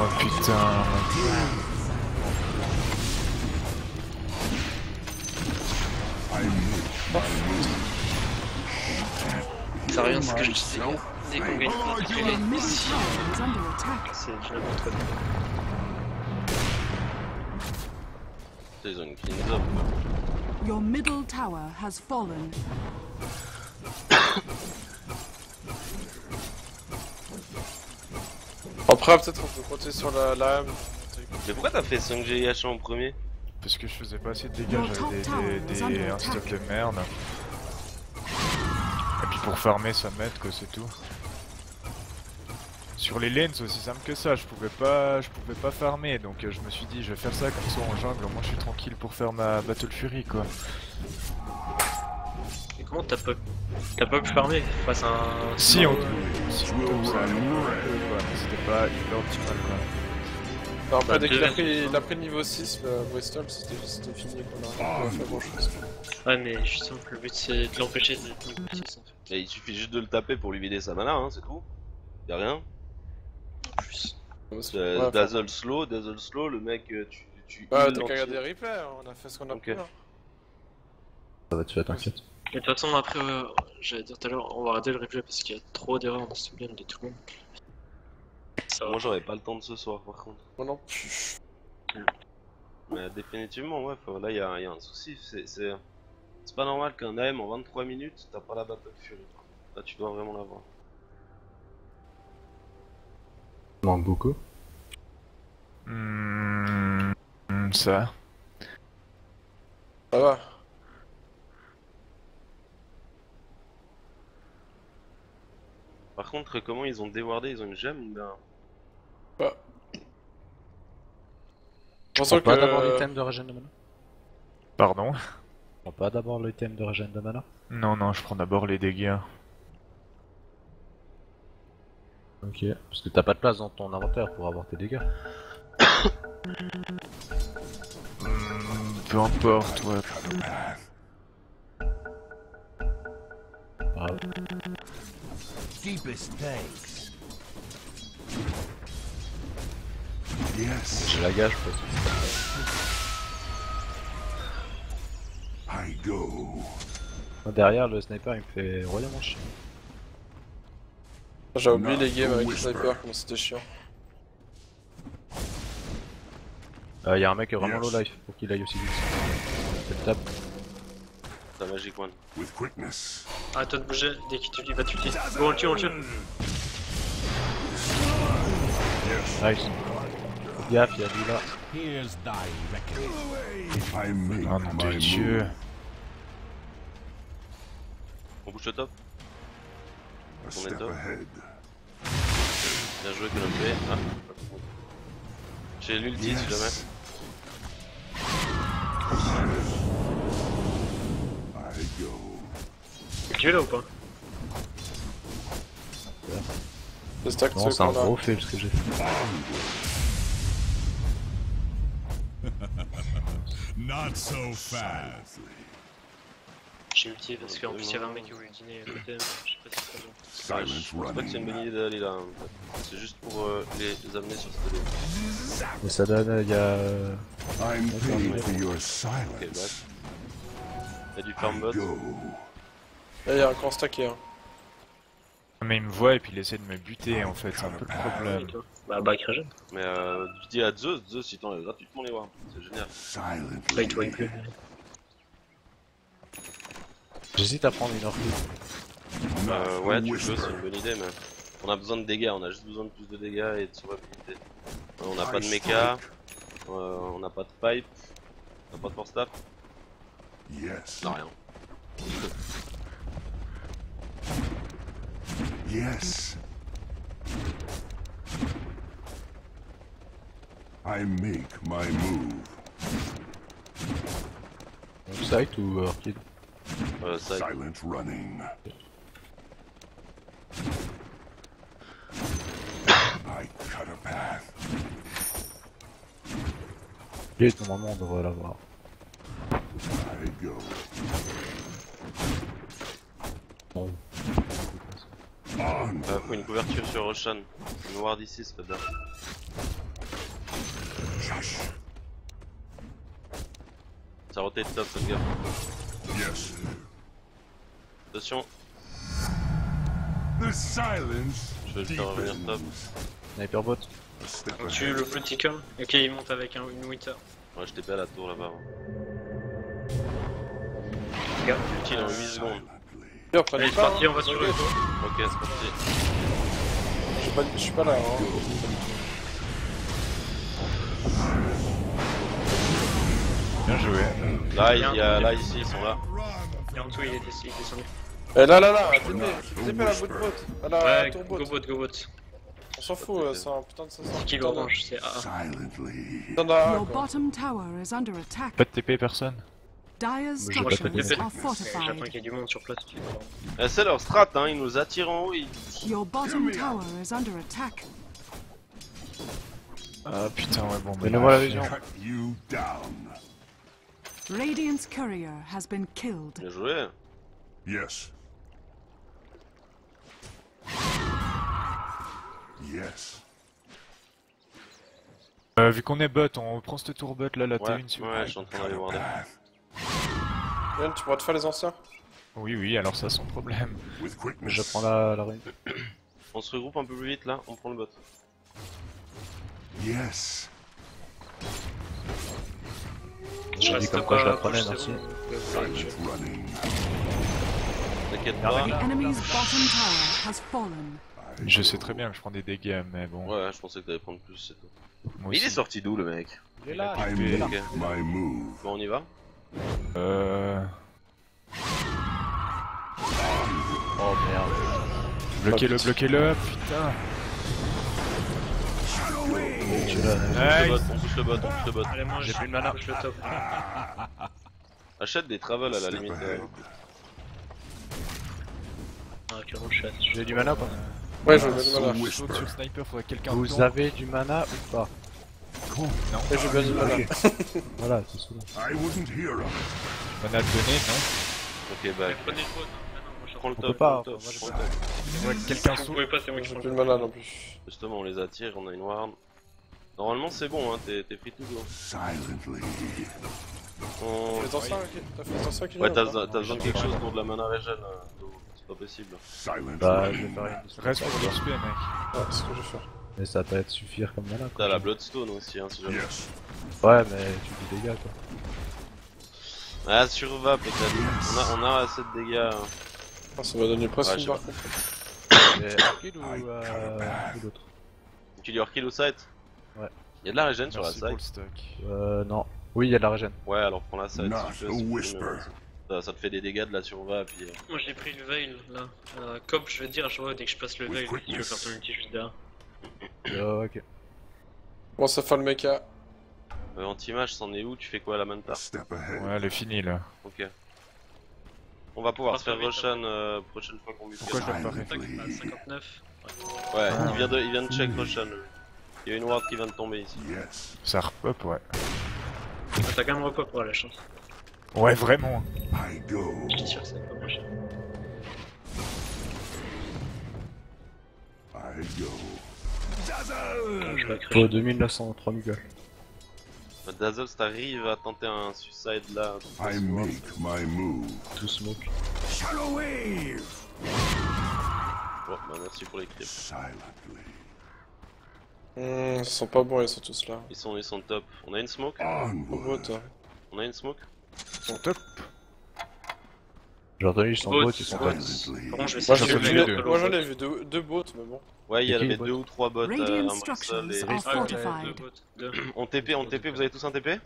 Oh putain. Ça rien, c'est ce que je disais. Dès qu'on gagne pas de Your lane middle ici, tower is under attack. c'est du n'importe quoi. Putain, ils ont une clean up. Your middle tower has fallen. Après, peut-être on peut compter sur la lame. Mais pourquoi t'as fait 5G IH en premier? Parce que je faisais pas assez de dégâts, j'avais un stock de merde. Et puis pour farmer ça m'aide quoi, c'est tout. Sur les lanes c'est aussi simple que ça, je pouvais pas farmer, donc je me suis dit je vais faire ça comme ça en jungle, au moins je suis tranquille pour faire ma Battle Fury quoi. Et comment t'as pas pu farmer face à un... Si on si on tombe, ça allait un peu quoi, mais c'était pas hyper optimal quoi. Non, après, Bah, dès qu'il deux- a pris le niveau 6, le Bristol, c'était fini qu'on a pas fait grand chose. Ouais mais justement le but c'est de l'empêcher d'être niveau 6 en fait. Et il suffit juste de le taper pour lui vider sa mana, hein, c'est tout. Y'a rien. En plus. Ouais, Dazzle slow, le mec tu bah, heal t'as qu'à l'anti- regarder les replays, hein, on a fait ce qu'on a Ok. pu. Hein. Ça va te faire, t'inquiète. Et de toute façon après, j'allais dire tout à l'heure, on va arrêter le replay parce qu'il y a trop d'erreurs dans ce game de tout le monde. Ça va. Moi j'aurais pas le temps de ce soir par contre. Moi non plus. Mais définitivement ouais, là y a un souci, c'est pas normal qu'un AM en 23 minutes t'as pas la Battle Fury. Là tu dois vraiment l'avoir. Manque beaucoup. Ça. Ça va. Par contre comment ils ont déwardé, ils ont une gemme ben... Bah. Je pense Prends pas que. d'abord l'item de régène de mana. Pardon? Prends pas d'abord l'item de régène de mana. Non, je prends d'abord les dégâts. Ok. Parce que t'as pas de place dans ton inventaire pour avoir tes dégâts. Peu importe, ouais. Ah, Yes, j'ai la gage parce que I go. moi, derrière le sniper il me fait royalement chier. J'ai oublié Not les games a avec le whisper. sniper, comment c'était chiant. Y'a un mec vraiment Yes. low life, faut qu'il aille aussi vite. Je le tape. Ta Magic One. With quickness. Arrête toi de bouger, dès qu'il te dit, va te tuer. Bon, on le tue, on le tue. Nice. Faut gaffe, y'a lui là. I make Oh nom de my Dieu. move. On bouge le top. A step ahead. Bien joué que l'on fait. Ah. J'ai l'ulti si jamais. I go. Tu es là ou pas? Le stack de Non, ceux c'est un qu'on a. gros fail ce que j'ai fait. Not so fast. J'ai ulti parce qu'en plus il y avait un mec qui voulait dîner à côté, mais je sais pas si c'est bon. Je pense pas que c'est une bonne idée d'aller là. En fait. C'est juste pour les amener sur cette télé. Mais ça donne, y'a. I'm paying for your Ok, silence. bref. Y'a du farm I bot. go. Là, il y a un grand stacké. Hein. Mais il me voit et puis il essaie de me buter en fait, c'est un peu le Et problème. toi? Bah, back regen. Mais je dis à Zeus il t'enlève gratuitement les bras. C'est génial. Là, il te voit Silently. plus. J'hésite à prendre une orchide. Ouais, tu peux, c'est une bonne idée, mais on a besoin de dégâts, on a juste besoin de plus de dégâts et de survivabilité. On n'a pas de mecha, on n'a pas de pipe, on n'a pas de force staff, Yes. on n'a rien. Yes. I make my move. Site ou orchide? Ça, Silent running. I cut a path. Orchide, normalement on devrait l'avoir. I go. Bon. On. faut une couverture sur Roshan. Une ward ici, c'est pas bien. Shush. Ça rotate top, cette gaffe. Yes. Attention, The silence. je vais le faire revenir top. Sniper bot. A step On tue le ahead. politicum. Ok, il monte avec une Wither. Ouais, je TP à la tour là-bas. Regarde. Ulti dans 8 secondes. Silently. Viens, prenez Allez, c'est pas, parti, hein. on va sur le dos. Ok, c'est parti. Je suis pas là, hein. Bien joué. Là, là, ici, ils sont là. Et en dessous, il est descendu. Eh là, TP la bout de bot. À la Ouais, tour go bot. bot. On s'en fout, c'est un putain de 500. Kill orange, c'est A. Silently. T'en as un, Your quoi. bottom tower is under attack. Pas de TP personne. Dyer's Mais j'ai pas structures fait de are J'attends fortified. qu'il y ait du monde sur place. C'est leur strat, hein, ils nous attirent en haut. Your bottom tower is under attack. Ah putain, ouais, bon, Donnez-moi la vision. Cut you down. Radiant's courier has been killed. Bien joué. Yes. Yes. Vu qu'on est bot, on prend cette tour bot là, la Ouais, T1 si vous ouais, voulez. je suis en train d'aller voir des. Yann, tu pourras te faire les anciens. Oui, alors ça sans problème. With Mais quickness. je prends la rune. On se regroupe un peu plus vite là, on prend le bot. Yes. Je reste comme quoi je la pas prenais, proche, c'est merci. bon. Silent running. T'inquiète pas. The enemy's bottom tower has fallen. Je sais très bien que je prends des dégâts, mais bon. Ouais, je pensais que t'allais prendre plus, c'est tout. Moi Mais il est aussi. sorti d'où le mec? Il est là. I TP. make Ok. my move. Bon, on y va? Oh merde. Bloquez-le, putain. Tu l'as. On pousse le bot, on pousse le bot. Allez, moi, J'ai je plus de mana. push le top. Achète des travels à la Step limite. ahead. Ah, clairement, je suis à J'ai du mana ou pas? Ouais, je vais bien du mana. Je saute sur sniper, faudrait que quelqu'un Vous tombe. avez du mana ou pas? Et j'ai bien du mana. Voilà, c'est souvent. I wasn't here. Mana de donner, non? Ok, bah, Prenez le bot. Ah non, moi, je prends le On top, peut pas, prends le top, moi, j'ai prends le pas. top. Ouais, quelqu'un Vous saute. pouvez pas, c'est moi qui J'ai prends plus le de top. mana non plus. Justement, on les attire, on a une ward. Normalement, c'est bon, hein, t'es free to go. Silently. On... Les anciens, ok. T'as fait les anciens qui Ouais, viennent t'as ou pas besoin de quelque chose pour de la mana régène, c'est pas possible. Silent Bah, je vais running. faire une. Reste pour l'XP, mec. Ouais, c'est ce que je vais faire. Mais ça peut être suffire comme mana. T'as quoi. la Bloodstone aussi, hein, si jamais. Yes. Ouais, mais tu dis dégâts quoi. Ah, surva peut-être. On a assez de dégâts. Ah, ça m'a donné presque Ouais, une je barre. C'est Arcade ou l'autre? Tu dis hors kill au site? Ouais. Y'a de la régène sur la Merci pour le site? stock. Non. Oui, il y a de la régène. Ouais, alors prends la site. Not si tu a veux, c'est whisper. plus, ça te fait des dégâts de la surva, puis. Moi, j'ai pris le veil là. Cop, je vais te dire à chaque fois dès que je passe le With veil, si tu veux quickness. faire ton ulti juste derrière. Ok. Bon, ça fait le mecha. Anti-mage, c'en est où? Tu fais quoi à la A manta? step ahead. Ouais, elle est finie là. Ok. On va pouvoir Pas se faire trop vite, Roshan prochaine fois qu'on lui Pourquoi je dois pas Tac, Silently. à 59. Ouais, Ah. il vient de check Roshan. lui. Il y a une ward qui vient de tomber ici. Yes. Ça repop, ouais. Ah, t'as quand même repop pour la chance. Ouais, vraiment. I go. Je suis sûr que c'est pas moins cher. I go. Je vais Faut 2900, 3000 gold. Dazzle, t'arrives à tenter un suicide là. I make my move. Tout smoke. Shadow wave. Bon, bah merci pour les clips. Silently. Ils sont pas bons, ils sont tous là. Ils sont top. On a une smoke? Au Onward. bot. On a une smoke? Ils sont top. J'ai entendu, ils sont Bots, bots, ils sont pas. Silently. Comment je vais Moi j'en j'en ai ai, vu deux. moi, j'en ai vu deux bots, mais bon. Ouais, il y Et qui, avait les bots 2 ou 3 bots, Radiant un structures Bristol et... are Ah, ok, fortified. deux bots, deux. On TP, vous avez tous un TP?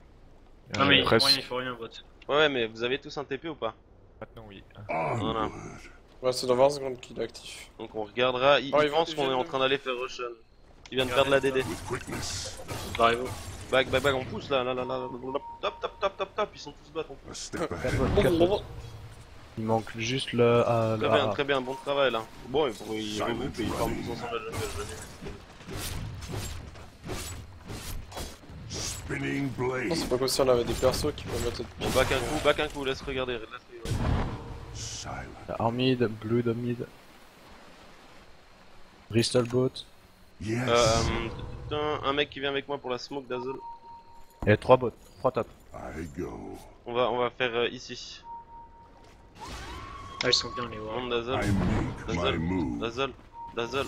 Non mais presque. moi il faut rien bot. Ouais, mais vous avez tous un TP ou pas? Maintenant, oui. Voilà. Onward. Ouais, c'est dans 20 secondes qu'il est actif. Donc on regardera, il Oh, ils pense vont- qu'on est en train d'aller faire Russian. Il vient de perdre la DD. With quickness. Barrez-vous. Back, on pousse là, top, ils sont tous bats. A step 4 ahead. bots, 4 bots. Il manque juste le. Très bien, bon travail là. Bon, ils regroupent et ils forment tous ensemble la jungle, Spinning Non, blade. c'est pas comme si on avait des persos qui peuvent mettre. Bon, back un coup, laisse regarder. Silent. Armid, Blue de mid. Bristol bot. Yes. Un mec qui vient avec moi pour la smoke d'Azul. Et 3 bots, 3 top. I go. On va faire ici. Ah ils sont bien les wards. Monde d'Azul, I make my move. D'Azul.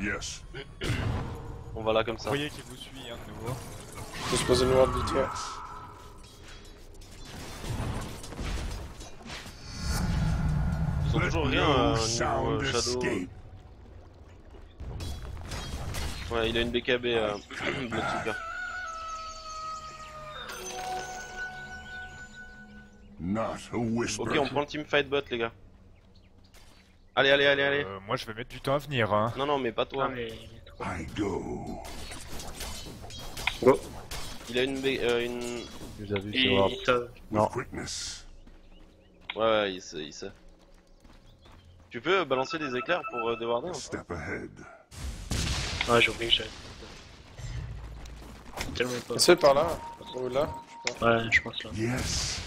Yes. On va là comme Vous ça. voyez qu'il vous suit, hein, de nouveau. Je peux se poser une ward vite, ouais. Yes. Ils ont Let toujours rien no niveau sound Shadow. escape. Ouais, il a une BKB Bloodsucker. Not a whisper. Ok, on prend le team fight bot les gars. Allez. Moi, je vais mettre du temps à venir, hein. Non, mais pas toi. Ah mais... I go. Il a une une... Vous avez vu, c'est Ward. Et t'as... With Non. quickness. Ouais, il sait. Tu peux balancer des éclairs pour déwarder A un peu? step ahead. Ouais j'ai oublié que j'avais... Tellement pas. C'est par là. Ou là, je sais pas. Ouais je pense là. Yes.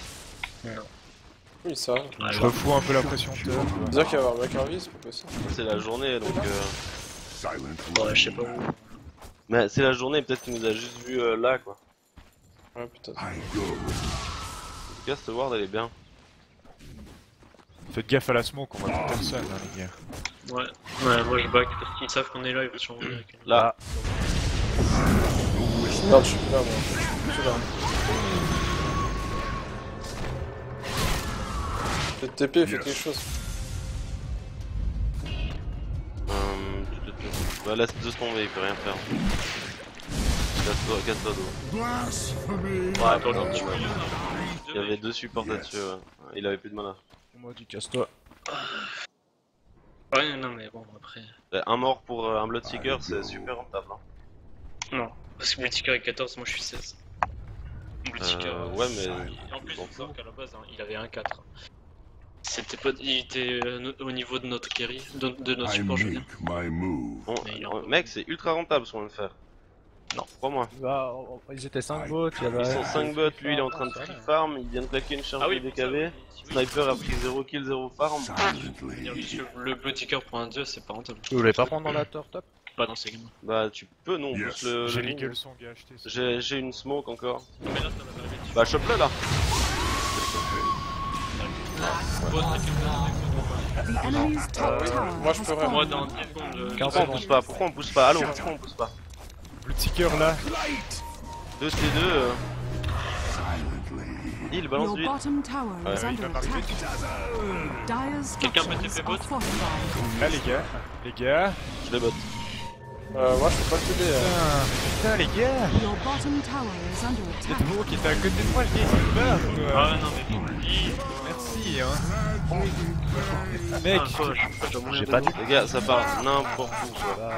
Oui, ça. Ouais, Je ouais. refous un peu la pression de top. Dire qu'il va y avoir un mec en vie, c'est pas possible. C'est la journée donc... Silent. Ouais je sais pas où. Mais c'est la journée, peut-être qu'il nous a juste vu là quoi. Ouais, peut-être. I go. En tout cas, cette ward elle est bien. Faites gaffe à la smoke, on va tout personne, hein, les gars. Ouais moi je back parce qu'ils savent qu'on est là, ils vont sûrement venir avec nous. Là, Non, je suis plus là, moi. Je suis là. Le TP fait quelque chose. bah laisse deux tomber, il peut rien faire. Casse-toi d'eau. Blasphemy. Ouais, attends, il y avait deux supports là-dessus, ouais. Il avait plus de mana. On m'a dit casse-toi. Ouais non mais bon après... Un mort pour un Bloodseeker, c'est super rentable. Hein. Non. Parce que Bloodseeker est 14, moi je suis 16. Bloodseeker... Ouais, mais... En plus, Bon, il faut savoir qu'à la base, hein, il avait un 4. C'était pas... Il était au niveau de notre carry, de notre I support, je veux dire. make my move. Bon, Mais il y a un peu. mec, c'est ultra rentable ce qu'on vient de faire. Non. Crois-moi. Bah, ils étaient 5 bots, il y avait. Ils sont 5 bots, lui il est en train de free farm, il vient de claquer une charge Ah oui, de pour ça, DKB. si oui. Sniper a pris 0 kill, 0 farm. Silently. Le Bloodseeker pour un dieu, c'est pas rentable. Vous voulez pas prendre dans la tour top? Pas dans ces games. Bah tu peux, non, on Yes. pousse le... J'ai le leaké mid. le son, gars, acheté ça. J'ai une smoke encore. Non mais là, ça va arriver dessus. Bah chope-le là. The enemy's top tower moi, je has peux rien. Moi fallen. dans 10 secondes... Pourquoi on pousse pas? Pourquoi on pousse pas? Allons, pourquoi on pousse pas? Bloodseeker là. 2 C2, Silently. il balance Your lui. bottom tower Ouais, is ouais, under il va m'arriver. attack. Dire's Quelqu'un peut structures TP are bot fortified. Là, les gars. Je les botte. Moi, je peux pas t'aider. Putain, les gars. Your bottom tower is under C'est attack. vous qui était à côté de moi, le gars, il se barre, quoi. Ah non mais bon, lui... Merci, hein. Mec, Ah, quoi, je dois mourir J'ai de pas dos. dit. Les gars, ça part n'importe où quoi. Bah,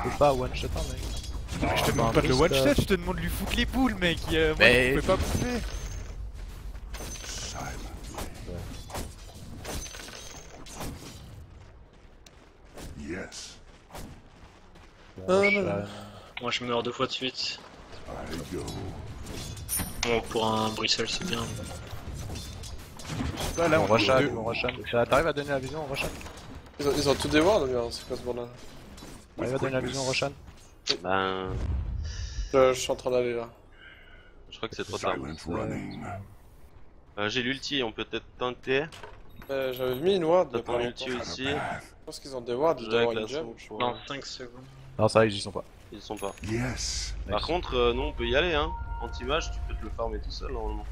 je peux pas one shot un mec. je te demande pas de le one shot, je te demande de lui foutre les boules, mec. Moi, Mais- je pouvais pas bouffer. Silently. Yes. Moi je meurs 2 fois de suite. I go. Bon pour un Bruxelles c'est bien. Là, là, On on rushane, deux. on rushane. T'arrives à donner la vision, on rushane. Ils ont tout des wards, bien, c'est quoi ce bordel? T'arrives à donner la vision, on rushane. Ben... Je suis en train d'aller là. Je crois que c'est trop tard. Silent running. J'ai l'ulti, on peut peut-être tenter. J'avais mis une ward, mais T'as pas ton longtemps. ulti aussi. Je pense qu'ils ont des wards, ils Je doivent avec avoir la une gem. smoke pour- Dans 5 secondes. Non, ça, ils y sont pas. Ils sont pas. Yes. Par contre, nous on peut y aller hein. Anti-mage, tu peux te le farmer tout seul normalement.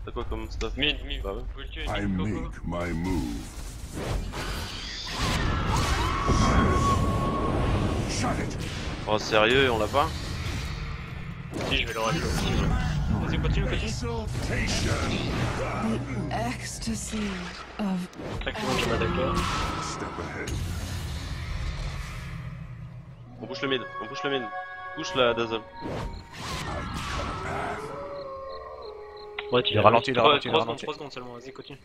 T'as quoi comme stuff? Mid, Bah ouais. Gultier, I mid, Coco. make my move. Shut it. Oh sérieux, on l'a pas? Si, je vais le rater. Vas-y, continue. Exaltation. Ecstasy of Exactement, je m'attaque. Step ahead. On push le mid. Push la Dazzle. Ouais, Il ralentit, il ralentit, il 3 ralentit. secondes seulement, vas-y, continue.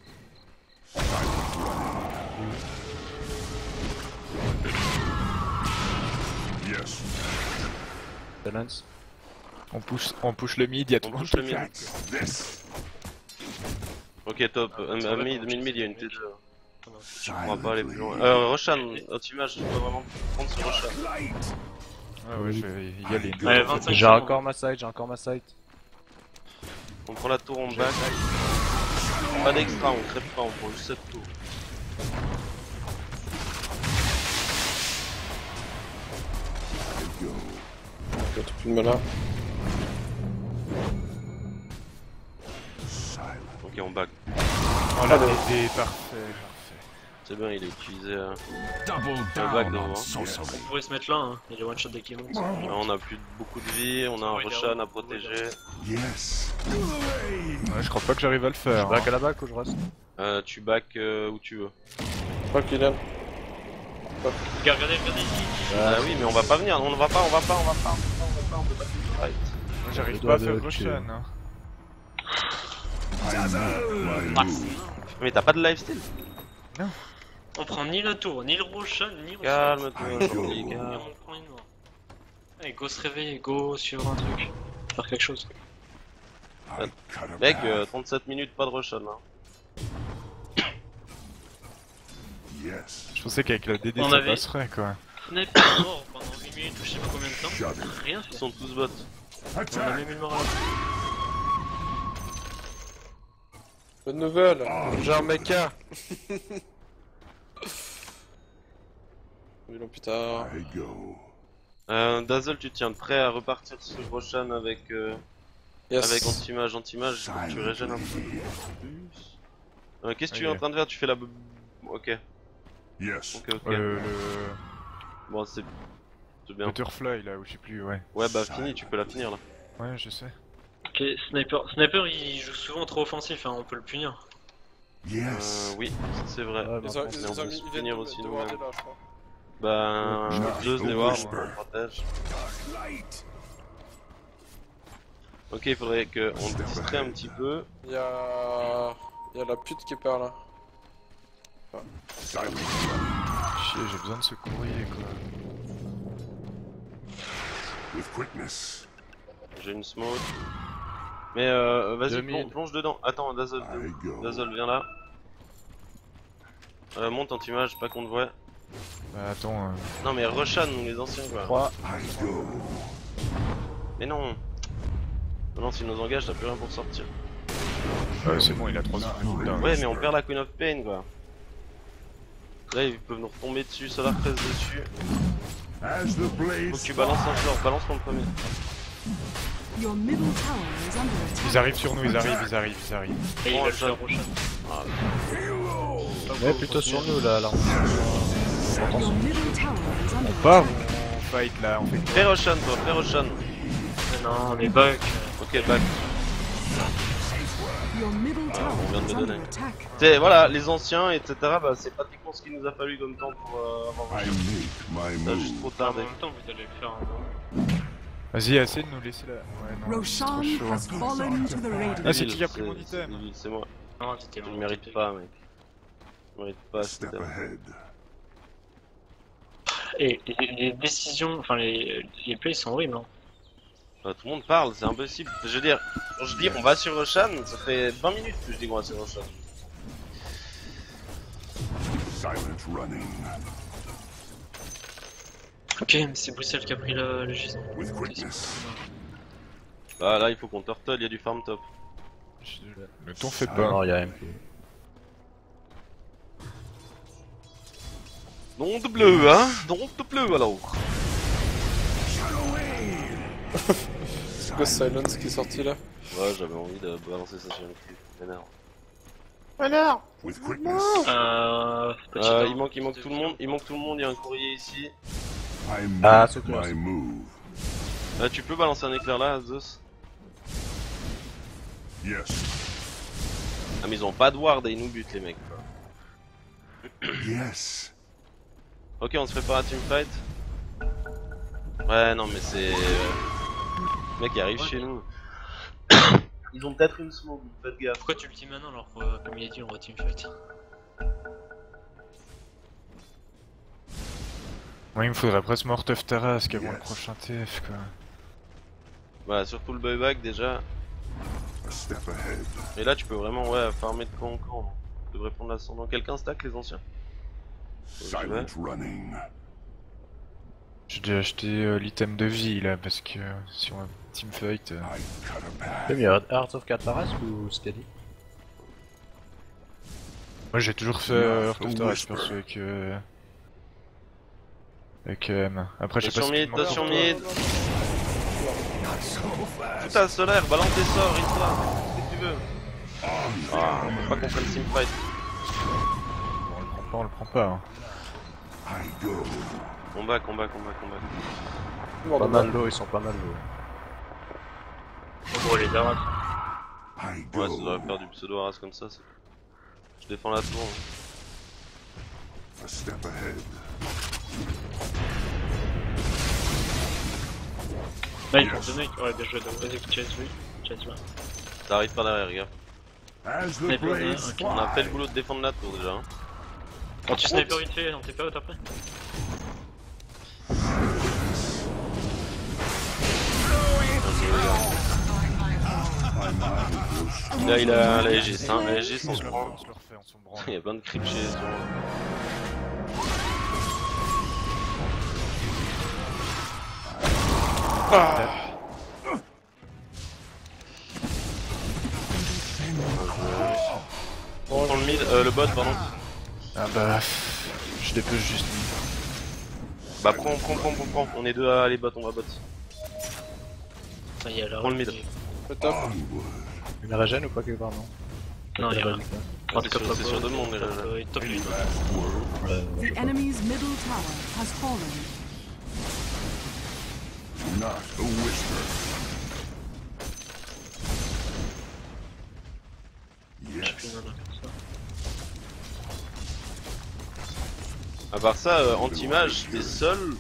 Yes. Balance. On push le mid, y'a tout On le monde push le qui mid. That's this. Ok, top. Mid, il y a une T2. On va pas aller plus Silently. loin. Roshan, Ultimage, je peux vraiment prendre sur Roshan. Light. Ah ouais, je vais y aller. Ouais, 25 J'ai secondes. encore ma site, On prend la tour, on back. Pas d'extra, on crève pas, on prend juste cette tour. I go. Y'a tout plus de mana. Silent. Ok, on back. Oh la DD, parfait. C'est bien, il est utilisé. Double Un back down devant. on sorcery. On pourrait se mettre là, hein. Il y a les one shot dès qu'il monte. Là, on a plus beaucoup de vie, on a un Roshan à protéger. Yes. Ouais, je crois pas que j'arrive à le faire. Back hein. à la back ou je reste? Tu back où tu veux. Pas Kylian. Regardez ici. Ah oui, mais on va pas venir, on va pas, on peut pas fight. Moi, j'arrive Je pas à dois faire de tuer. Roshan. Hein. I make my move. Mais t'as pas de lifesteal? On prend ni la tour, ni le Roshan, ni Roshan. Calme-toi, Jordi, Et calme. on prend une mort. Allez, go se réveiller, go sur un truc. Faire quelque chose. I cut a Mec, path. 37 minutes, pas de Roshan. Hein. Yes. Je pensais qu'avec la DD On ça avait- passerait quoi. Sniper mort pendant 8 minutes ou je sais pas combien de temps. Shut it. Rien Ils fait. sont tous bots. On a Attack. même une mort à la fin. Bonne nouvelle. J'ai un mecha. Oui, non, putain. I go. Dazzle, tu tiens prêt à repartir sur Roshan avec Yes. anti-mage, faut que tu régènes un peu plus. Qu'est-ce que tu es en train de faire? Tu fais la... Ok, Yes. ok. Le Bon, c'est bien. Butterfly là, ou je sais plus, ouais. Ouais, bah fini, tu peux la finir là. Ouais, je sais. Ok, Sniper il joue souvent trop offensif, hein, on peut le punir. Yes. Oui, c'est vrai. Ouais, Ils bah, ont, on ils peut ont se mis, ils finir viennent aussi, de nous, warder ouais. là, je crois. Bah, Zeus, les Wars, Whisper. on protège. Light. Ok, il faudrait qu'on distrait un petit peu. Il y a la pute qui est par là. Silent. Chier, j'ai besoin de ce courrier quoi. With quickness. J'ai une smoke. Mais vas-y, 2000. plonge dedans. Attends, Dazzle, I go. Dazzle, viens là. Monte anti-mage, pas qu'on te voit. Bah attends, Non mais Roshan, les anciens quoi. 3. I go. Mais non. Non, s'il nous engage, t'as plus rien pour sortir. c'est bon, il a 3 secondes de cooldown. Ouais, mais on perd la Queen of Pain quoi. Là, ils peuvent nous retomber dessus, Solar presse dessus. As the blade Faut que tu balances un floor, balance ton premier. your middle tower is under attack. Ils arrivent sur nous, ils arrivent. Et il Bon, va le ça- faire Roshan. Ouais, plutôt sur nous là. Your middle tower is under Pas, attack. on fight là, on fait Fais Roshan toi, fais Roshan. Mais non, les bugs. Ok, back. Your middle tower on vient de is le under donner. attack. T'sais, voilà, les anciens, etc. Bah, c'est pratiquement ce qu'il nous a fallu comme temps pour avoir I Roshan. make my Ça a juste move. trop En tardé. même temps, vous allez le faire un Vas-y, essaie de nous laisser là. Ouais, non, c'est trop Roshan chaud. has fallen to the radiant. Ah, c'est Nul, qui a pris mon c'est item? nul, c'est moi. Non, c'était Je le mérite pas, mec. Je mérite pas, Step c'était. ahead. Et les décisions, enfin les plays sont horribles. Hein. Tout le monde parle, c'est impossible. Je veux dire, quand je dis on va sur Roshan, ça fait 20 minutes que je dis qu'on va sur Roshan. Silent running. Ok, mais c'est Bruxelles qui a pris le gisant. With quickness. Bah là, il faut qu'on turtle, il y a du farm top. Ne t'en fais Ah, pas. non, il y a MP. Non de bleu, hein. Non de bleu alors. Ghost Silence qui est sorti là. Ouais, j'avais envie de balancer ça sur une clip. Vénère. With quickness, Il manque tout le monde, il manque tout le monde, il y a un courrier ici. I Ah, make c'est clair. my move. Tu peux balancer un éclair là, Zeus? Yes. Ah mais ils ont pas de ward et ils nous butent les mecs quoi. Yes. Ok, on se prépare à teamfight. Ouais non mais c'est... Le mec il arrive chez nous. Ils ont peut-être une smoke, faites gaffe. Pourquoi tu le dis maintenant alors que, comme il a dit, on va teamfight? Moi il me faudrait presque Mort of Tarrasque avant le Yes. prochain TF quoi. Voilà, surtout le buyback déjà. A step ahead. Et là tu peux vraiment ouais farmer de camp en camp. Tu devrais prendre l'ascendant. Quelqu'un stack les anciens? Silent running. J'ai dû acheter l'item de vie là parce que si on va teamfight... I cut a path. C'est mieux, Hearts of Catarask ou Steady? Moi j'ai toujours fait Heart of Tarrasque perso avec M. Après je sais pas Attention ce qu'il mid, manque attention pour mid. Putain solaire, balance tes sorts, Rita. Qu'est-ce que tu veux? Ah, on peut pas qu'on prenne teamfight. on le prend pas. Hein. I go. Combat. Mort Pas de mal balle. low, ils sont pas mal low. En gros, les Daras. I Ouais, ça go. devrait faire du pseudo Aras comme ça. Je défends la tour. Hein. A step ahead. Là, ils vont donner. Ouais, bien joué. Vas-y, chase lui. Chase là. Ça arrive par derrière, gars. As the Sniper, blades ok. On a fait le fly. boulot de défendre la tour déjà. Hein. Quand tu sniper vite fait dans tes périodes après. Là, il a la Aegis, hein. La Aegis, on se prend. On se le refait, on s'en branle. Il y a plein de creeps chez les gens. On prend le mid, le bot, pardon. Ah bah... Je dépêche juste. Bah, prends. On est deux à aller bot, on va bot. Ça y est, là. Prends le mid. Le top. Une régène ou pas quelque part, non? Non, il y a rien. C'est sur deux mondes déjà. Top 8. The enemy's middle tower has fallen. Not a whisper. Yes. À part ça, anti-mage, t'es seul.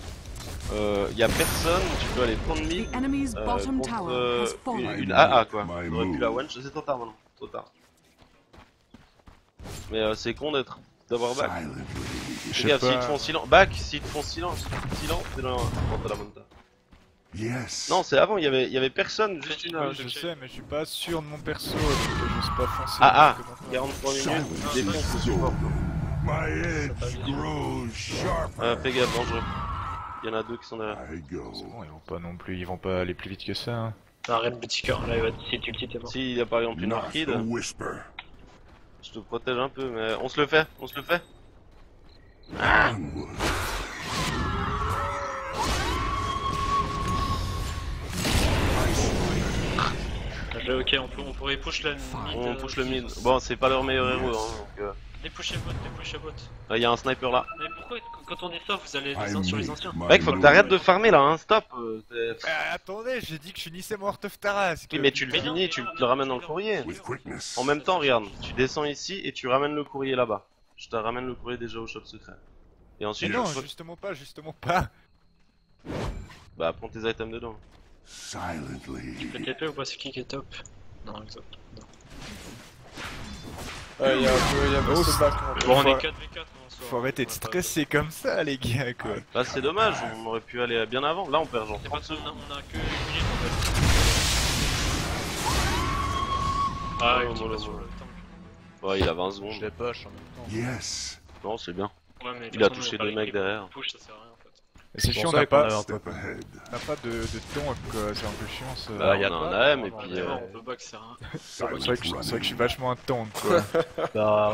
Y a personne, tu peux aller prendre mid. The enemy's bottom tower Contre has fallen. une AA quoi. My On aurait pu la move. one, c'est trop tard maintenant. Trop tard. Mais c'est con d'avoir back. Silently. Je Regarde, sais s'ils pas... te font silence, back, s'ils te font silence, c'est dans la monta. Yes. Non, c'est avant, il y avait personne, juste une Ouais, âge. je sais, mais je suis pas sûr de mon perso, donc j'ose pas foncer. Ah, dans le commentaire. 43 minutes, Silence défonce le is support. My edge grows sharper. Fais gaffe, dangereux. Il y en a deux qui sont derrière. I go. Bon, ils vont pas non plus, ils vont pas aller plus vite que ça. Hein. Arrête petit cœur, là il va si tu le t'es mort. Si il y a par exemple une Not orchide, a whisper. je te protège un peu, mais on se le fait. Onward. Ok, on pourrait push la mid. On push le mid. Bon, c'est pas leur meilleur héros, hein, donc... Dépouchez bot. Il y a un sniper là. Mais pourquoi quand on est soft, vous allez I descendre sur les make anciens? my Mec, faut que t'arrêtes de farmer là, hein, stop. attendez, j'ai dit que je finissais Mort of Tarrasque. Mais tu le Mais non, finis, mais tu non, le ramènes dans le courrier. with quickness. En même temps, regarde, tu descends ici et tu ramènes le courrier là-bas. Je te ramène le courrier déjà au shop secret. Et Mais ensuite, non, je... justement pas. bah prends tes items dedans. Silently. Le TP ou pas c'est qui est top? Non, exact. Non. Ouais, il y a un peu ce back. Bon, on est Faut- 4v4 en soi. Faut arrêter de stresser comme ça, les gars, quoi. Bah c'est dommage, on aurait pu aller bien avant. Là on perd genre C'est pas 30 ça, secondes. on a que une minute en fait. Ah, Oh, ulti mollo, pas sur mollo. le temps. Ouais, il a 20 Je secondes. les push en même temps. Yes. Non, c'est bien. Ouais, mais de Il a toute façon, touché on va deux pas mecs les derrière. push, ça sert à rien en fait. Et c'est C'est chiant, pour on ça n'a qu'on pas, avait un Step ahead. de tank, quoi. C'est un peu chiant, ça. Bah, y a on a un pas, AM et non, puis... Mais bon, on peut back, ça sert à rien. C'est vrai Silent que je suis running. vachement un tank, quoi. Bah...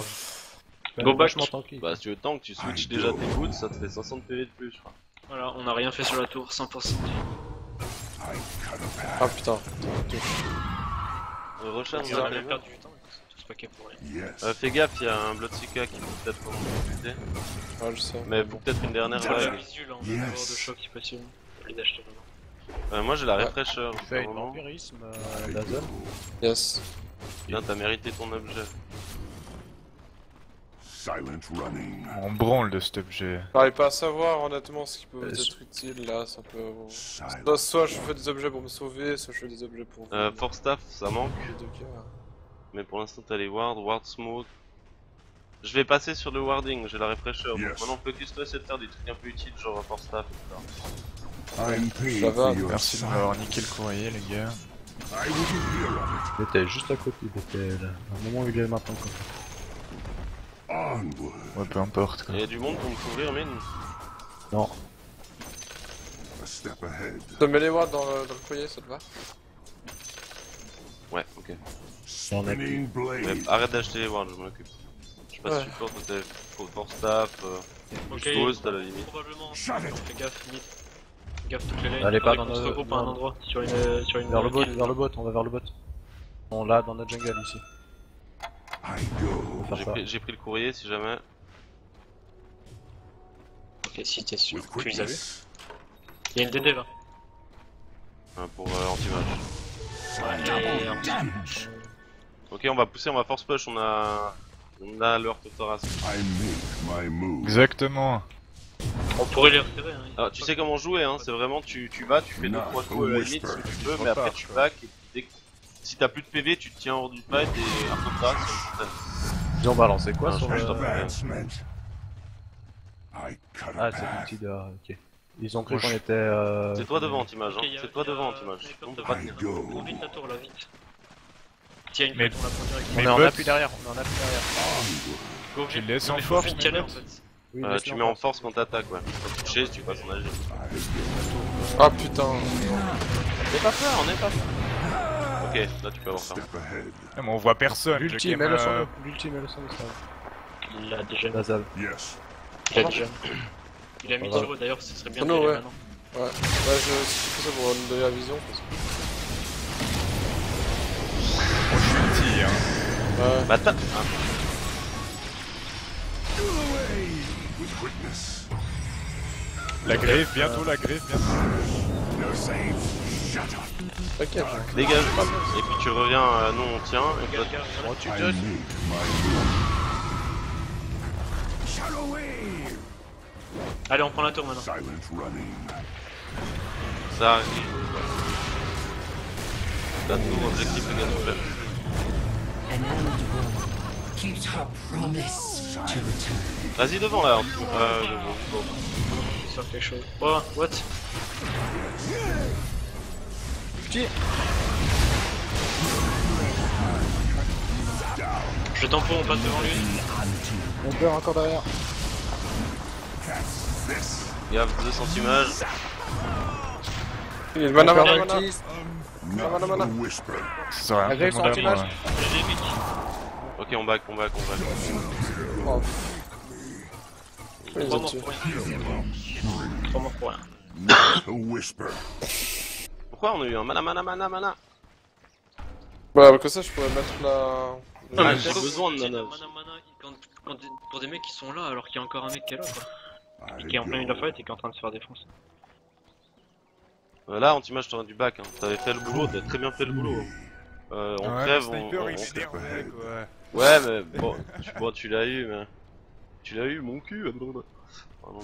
Go back. vachement tanky. Bah si tu veux tank, tu switches déjà tes boots, ça te fait 60 PV de plus je crois. Voilà, on a rien fait sur la tour, 100%. Ah putain. Recharge On a de même perdu du temps, tout ce paquet pour rien. Yes. Fais gaffe, il y a un Bloodseeker qui peut peut-être commencer. Ouais, je sais. Mais faut peut-être une dernière On a la vague. visuel, on a un avoir de choc si possible. Faut les acheter maintenant. Moi j'ai la Ouais. refresher. Fais une vraiment. vampirisme, Dazzle. Yes. Bien, t'as mérité ton objet. Silent running. On branle de cet objet. J'arrive pas à savoir honnêtement ce qui peut je- être utile là, c'est un peu... Silent. Soit je fais des objets pour me sauver, soit je fais des objets pour... Force Staff, ça manque. les deux cas. Mais pour l'instant t'as les wards, ward smooth. Je vais passer sur le warding, j'ai la refresher. Donc Yes. maintenant focus-toi, essaie de faire des trucs un peu utiles, genre force staff, etc. I'm paid Ça va, for your Merci de silence. m'avoir niqué le courrier, les gars. I wouldn't hear of Il était juste à côté, il était là. À un moment où il est maintenant quoi. it. Onward. Ouais, peu importe quoi. Il y a du monde pour me couvrir, mine. Non. A step ahead. Je te mets les watts dans le foyer, ça te va? Ouais, ok. Spinning Mais blade. arrête d'acheter les wards, je m'en occupe. Je suis pas Ouais. support, toi t'as force staff, Ok, je pose à la limite. probablement. Shut it. Fais gaffe, mid. Fais gaffe toutes les lanes. Allez, pas Faudrait dans qu'on se nos- regroupe à un dans- endroit sur une Vers le bot, guilde. vers le bot, on va vers le bot. On l'a dans notre jungle ici. I go Faire ça. J'ai pris le courrier si jamais. Ok, si t'es sûr. with Tu les as vus? quickness. Il y a une DD là. Pour anti-mage. Double damage. Ok, on va pousser, on va force push, on a le heart thorax. I make my move. Exactement. On pourrait les repérer. Hein. Alors tu sais comment jouer, hein, c'est vraiment tu vas, tu fais 2-3 coups à la limite si tu veux, mais après tu back et dès que... si t'as plus de PV, tu te tiens hors du fight et un peu de thorax, c'est une putain. Ils ont balancé quoi Ah, sur je le... pense que- Advancement. I cut a Ah, c'est path. l'outil de... ok. Ils ont cru Moi, qu'on je- était... C'est toi devant anti-mage, hein, Ok, y a- c'est toi y a- devant anti-mage. y a On une peut porte pas de tenir. Go. Prends vite la tour là, vite. Tiens, une Mais- fois, on la prend direct. On Mais est en bots- appui derrière, on est en appui derrière. Go, Tu vite. le laisses Non, en mais faut force, vite caler mais en fait. Oui, Tu mets en force quand t'attaques, ouais. Quand tu touches, tu passes en agir. Ah putain. N'aie pas peur, n'aie pas peur. Ok, là tu peux avoir ça. Step ahead. Non, mais on voit personne. L'ulti, le game, mets-le sur nous. L'ulti, mets-le sur nous, ça. Il l'a déjà. Dazzle. Yes. Il a déjà. Il a mis Ça va. sur eux d'ailleurs, ce serait bien Oh d'y non, aller ouais. maintenant. Ouais, je fais ça pour me donner la vision. Parce que... On ulti, hein. Ouais. Bah t'as... With quickness. La griffe, bientôt la griffe, bientôt. No save. Shut up. Ok, j'ai... Dégage. Et puis tu reviens, nous on tient, et puis Regarde, regarde, regarde. I make my move. Shadow wave. Allez, on prend la tour maintenant. Silent running. ça arrive. T'as tout objectif les gars, tout fait. An old woman keeps her promise to return. Vas-y devant là. Je sors quelque chose. Oh, what? Je tampon, on passe devant lui. On perd encore derrière. Gaffe 2 centimages. Il est mana, On perd mana, un mana. ulti. Not mana, mana. a whisper. Ça sert à rien La de griffe sur demander à moi. anti-mage. J'ai des mics. Ok, on back. Oh, Trois les morts autres. pour rien. 3 morts pour rien. Not a whisper. Pourquoi on a eu un mana? Voilà, comme ça je pourrais mettre la... Ah, la- j'ai besoin de mana. Pour des mecs qui sont là alors qu'il y a encore un mec qui est là quoi. I Qui est en plein milieu de la go. fight et qui est en train de se faire défoncer. Là, anti-mage, t'aurais du back. Hein. T'avais fait le boulot, t'as très bien fait le boulot. On Ouais, crève, le on... sniper, il step m'énervait, ahead. quoi. Ouais, mais bon, tu l'as eu, mais... Tu l'as eu, mon cul. Pardon.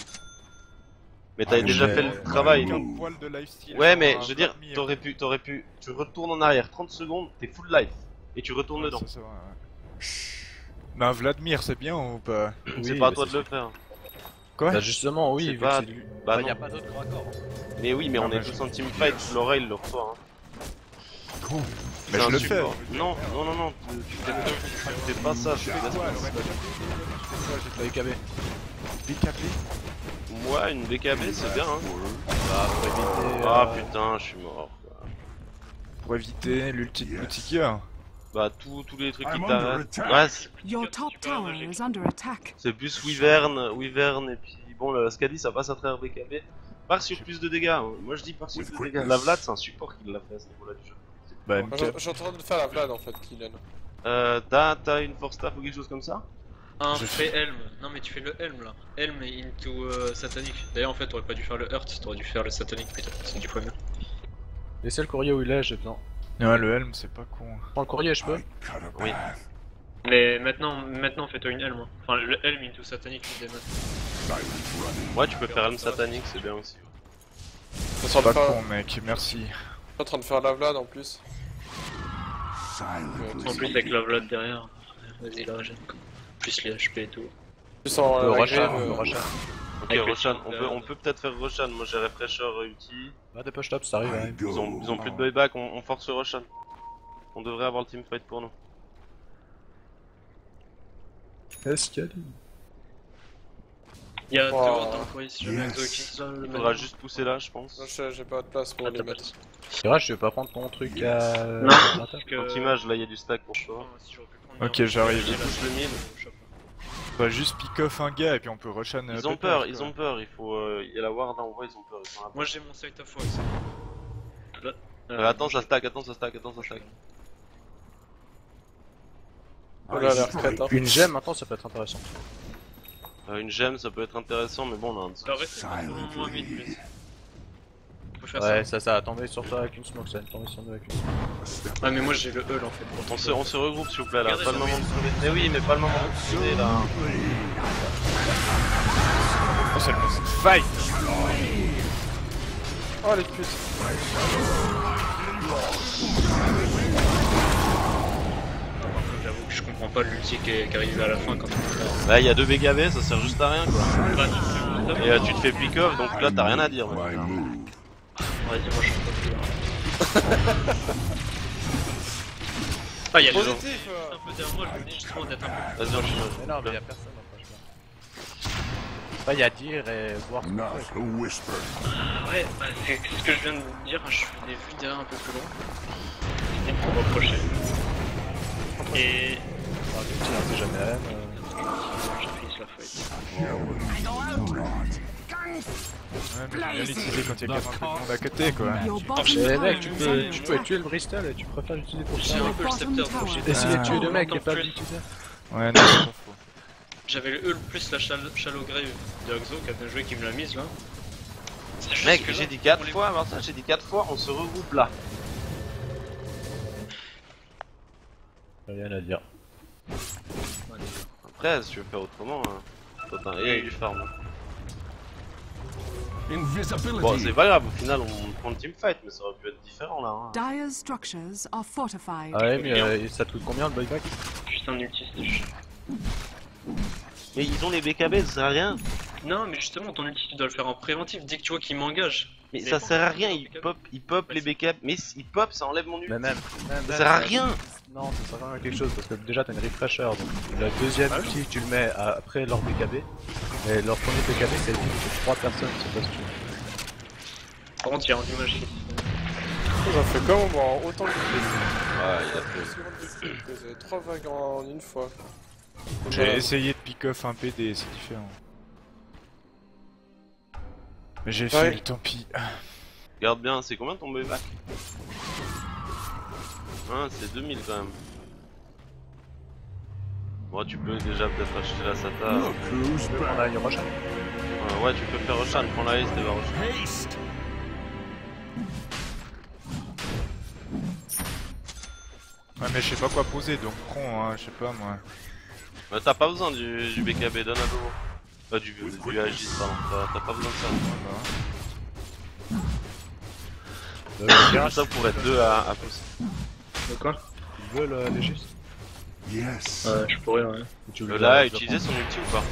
Mais t'avais Ah, déjà mais- fait le travail. Avec un poil de lifesteal. Ouais, mais genre je veux un dire, Vladimir. t'aurais pu... Tu retournes en arrière 30 secondes, t'es full life. Et tu retournes Ouais, dedans. ça, c'est vrai, ouais. Mais un Vladimir, c'est bien ou pas? C'est Oui, pas à mais toi de c'est le faire. Quoi? Bah justement, oui, C'est vu pas- que c'est lui. Bah y a non. pas d'autre raccord. Mais oui, mais Ah, on bah, est je- tous en teamfight, l'oreille le reçoit. Hein. Mais C'est je un le support. fais. Non, tu fais pas ça, je fais Ouais, la ouais, ouais. J'ai pas eu KB. BKB. Moi, une BKB, c'est bien, hein. Bah, pour éviter... Ah putain, je suis mort. Quoi. Pour éviter l'ulti de boutiquier. Bah, tous les trucs qui I'm t'arrêtent. under attack. Ouais, Your top tower is under attack. c'est plus Wyvern, et puis bon, le Skadi ça passe à travers BKB. Pars sur plus de dégâts, moi je dis pars sur plus de dégâts. La Vlad c'est un support qui l'a fait à ce niveau là du jeu. Bah, Moi, je suis en train de faire la Vlad en fait, Kylian. T'as une force staff ou quelque chose comme ça? Je fais Helm. Non mais tu fais le Helm là. Helm et into Satanic. D'ailleurs en fait t'aurais pas dû faire le Hurt, t'aurais dû faire le Satanic plutôt, c'est 10 fois mieux. Laissez le courrier où il est, j'ai besoin. Ouais, le Helm c'est pas con. Prends le courrier, je peux. Cut a Oui. path. Mais maintenant fais-toi une Helm. Hein. Enfin le Helm into Satanic tu démarres. Silent running. Ouais tu peux faire Helm satanique, c'est bien aussi. Je suis en train de Pas faire- con mec, merci. en train de faire la Vlad en plus. Silently. En plus avec la Vlad derrière. Vas-y la régène quoi. Plus les HP et tout. Plus en Le la Roshan, grève, le Roshan. Ok Avec le Roshan, type, on peut peut-être faire Roshan, moi j'ai Refresher ulti. Va dépêche top, ça arrive. I Ouais. go. Ils ont plus de buyback, on force Roshan. On devrait avoir le teamfight pour nous. Est-ce qu'il y a Il y a deux Wow. hordes dans le courrier si jamais Yes. Exokins là. Il faudra juste pousser là je pense. Non, j'ai pas de place pour Ah, les t'as pas mettre. Mirage, tu veux pas prendre ton truc à... Non, parce que... Anti-mage là il y a du stack pour toi. Si j'aurais pu prendre Ok, un- j'arrive. j'ai la- Pousse le mid. Bah juste pick off un gars et puis on peut Roshan. Ils ont peur, il faut... Il y a la ward en vrai, ils ont peur. Ils sont là. Moi j'ai mon site of Fox. Attends ça stack. Oh là, la retraite, hein. Une gemme maintenant, ça peut être intéressant. Une gemme ça peut être intéressant mais bon on a un dessous. Alors restez pas trop moins mid plus. Faut faire Ouais, ça. ça, tombé sur toi avec une smoke, ça va tomber sur nous avec une smoke. A step Ah mais moi j'ai le Hull en fait. On se regroupe s'il vous plaît là, Regardez, pas le j'ai moment de envoyé se Mais oui mais pas le moment de se lever, là. Oh, c'est le boss fight. Oh les putes. J'avoue que je comprends pas l'ulti qui arrive à la fin quand on Là il y a 2 BKB, ça sert juste à rien quoi. fait. Et tu te fais pick off donc là t'as rien à dire. my maintenant. move. Vas-y moi je suis un peu plus. Ah y'a les gens. Positif Un peu derrière moi, je me dis justement d'être un peu Vas-y enchaîne. Mais non, mais y'a personne après, je vois. Pas y a dire et voir ce qu'on Not fait. a whisper. Ouais, bah, c'est ce que je viens de dire, je l'ai vu derrière un peu plus loin. C'était pour reprocher. Et. Ah, mais tiens, c'est jamais elle. J'ai fini la fight. Ouais, mais j'aime bien l'utiliser quand il y a 40 monde à côté quoi. Your bottom Eh tower mec, is tu under peux attack. tuer le Bristol et tu préfères l'utiliser pour ça. J'ai un peu le scepter de gauche. Essayer de tuer Ah. le mec et pas Plus. l'utiliser. Ouais, non, c'est pas faux. J'avais le Hull plus la Shallow Grave de Oxo qui a bien joué qui me l'a mise là. C'est juste Mec que là, j'ai dit 4 on les- fois Martin, j'ai dit 4 fois on se regroupe là. Rien à dire. Après si tu veux faire autrement, toi t'as un AI du farm. Bon c'est pas grave, au final on prend le teamfight mais ça aurait pu être différent là. Hein. Dyer's structures are fortified. Ah ouais, mais ça te coûte combien le buyback? Juste un ulti, c'était chiant. Mais ils ont les BKB, ça sert à rien. Non, mais justement, ton ulti tu dois le faire en préventif dès que tu vois qu'il m'engage. Mais Mais ça bon, sert à rien, BKB. il pop les BKB. Mais il pop, ça enlève mon ulti. Mais même. Ça sert à rien. Non, ça sert à rien à quelque chose parce que déjà t'as une refresher. Donc la deuxième ulti, tu le mets après leur BKB. Et leur premier BKB, c'est 3 personnes, c'est pas ce que tu veux. Par contre, il y a un image qui. J'en fais comment moi en autant de Ouais, il a fait. Vous avez 3 vagues en une fois. J'ai essayé de pick off un PD, c'est différent. Mais j'ai Ouais. fait, tant pis. Regarde bien, c'est combien ton buyback? Hein, c'est 2000 quand même. Bon, tu peux déjà peut-être acheter la SATA. Look who's On back. a une Roshan. Ouais, tu peux faire Roshan, prends la haste et va Roshan. Haste. Ouais, mais je sais pas quoi poser donc prends, hein, je sais pas moi. Mais t'as pas besoin du BKB, donne à dos. Pas du Agis, pardon, t'as pas besoin de ça. Ça pourrait être 2 à pousser. De quoi? Tu veux le légiste? Yes. Je pourrais, ouais. Tu veux Là, utiliser son ulti ou pas?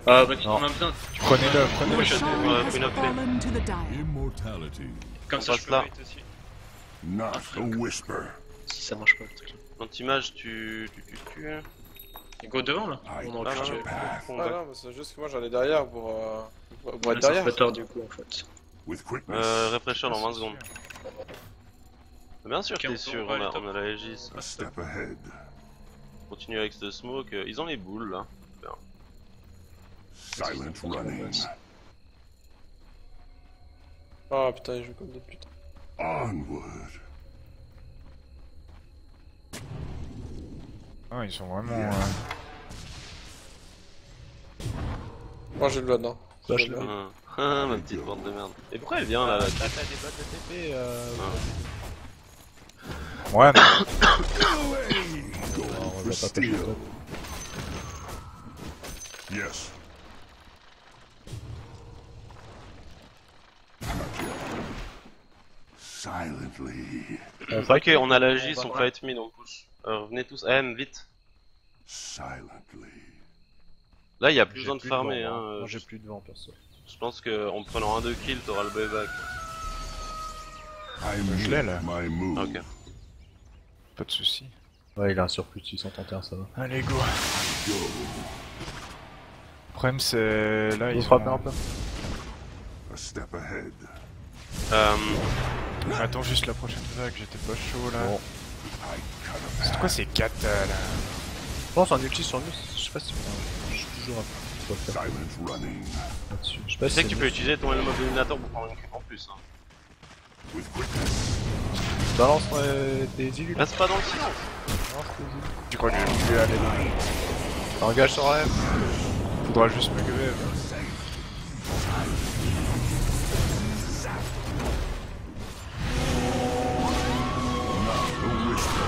Ah, bah, si Non. on a besoin, Prenez-le, Your prenez-le. shrine has Queen of Fate. fallen to the Dire. Immortality. comme On ça je passe peux là. wait aussi. Not a whisper. Si ça marche pas, le truc là. L'anti-mage, tu. Et go devant là? I On Là, aurait pu là, tuer. là. Ah On va- non, mais c'est juste que moi j'allais derrière pour être C'est derrière. pas tort du coup en fait. With quickness. Refresher dans 20 secondes. Bien sûr, Ok, t'es on sûr, va aller top. on a la Aegis. A step ahead. Continue avec ce smoke, ils ont les boules là. Silent running. Ah putain, il joue comme des putes. Onward. Ah, ils sont vraiment. Moi j'ai le là-dedans. Flash J'ai le le- Ma petite bande de merde. Et pourquoi elle vient là, T'as là des bottes de TP Ouais, non. on va pas pêcher top. Yes. Silently. Ok, on a la J, on fight mid, on push. Revenez tous, AM, vite. Silently. Là, y a plus J'ai besoin de plus farmer, vent, hein. moi. Moi j'ai plus de vent perso. Je pense qu'en prenant 1-2 kills, t'auras le buyback. I Je l'ai, make là. my move. Ok. Pas de soucis. Ouais, il a un surplus de 631, ça va. Allez, go. Le problème, c'est. Là, Vous ils frappez ont. un peu. A step ahead. Attends juste la prochaine vague, j'étais pas chaud là. Bon. I cut a C'est path. quoi ces katas là? Je pense un ulti sur nous, je sais pas si je suis toujours un peu faire Silent running. là-dessus. Je sais pas Tu si sais que tu c'est peux mieux. utiliser ton Helm of Dominator pour prendre une creep en plus. Hein. With quickness. Balance des îles. Reste pas dans le silence. Balance des îles. Tu crois que je vais aller dans. Engage sur RM. Faudra juste me gueuler. A whisper.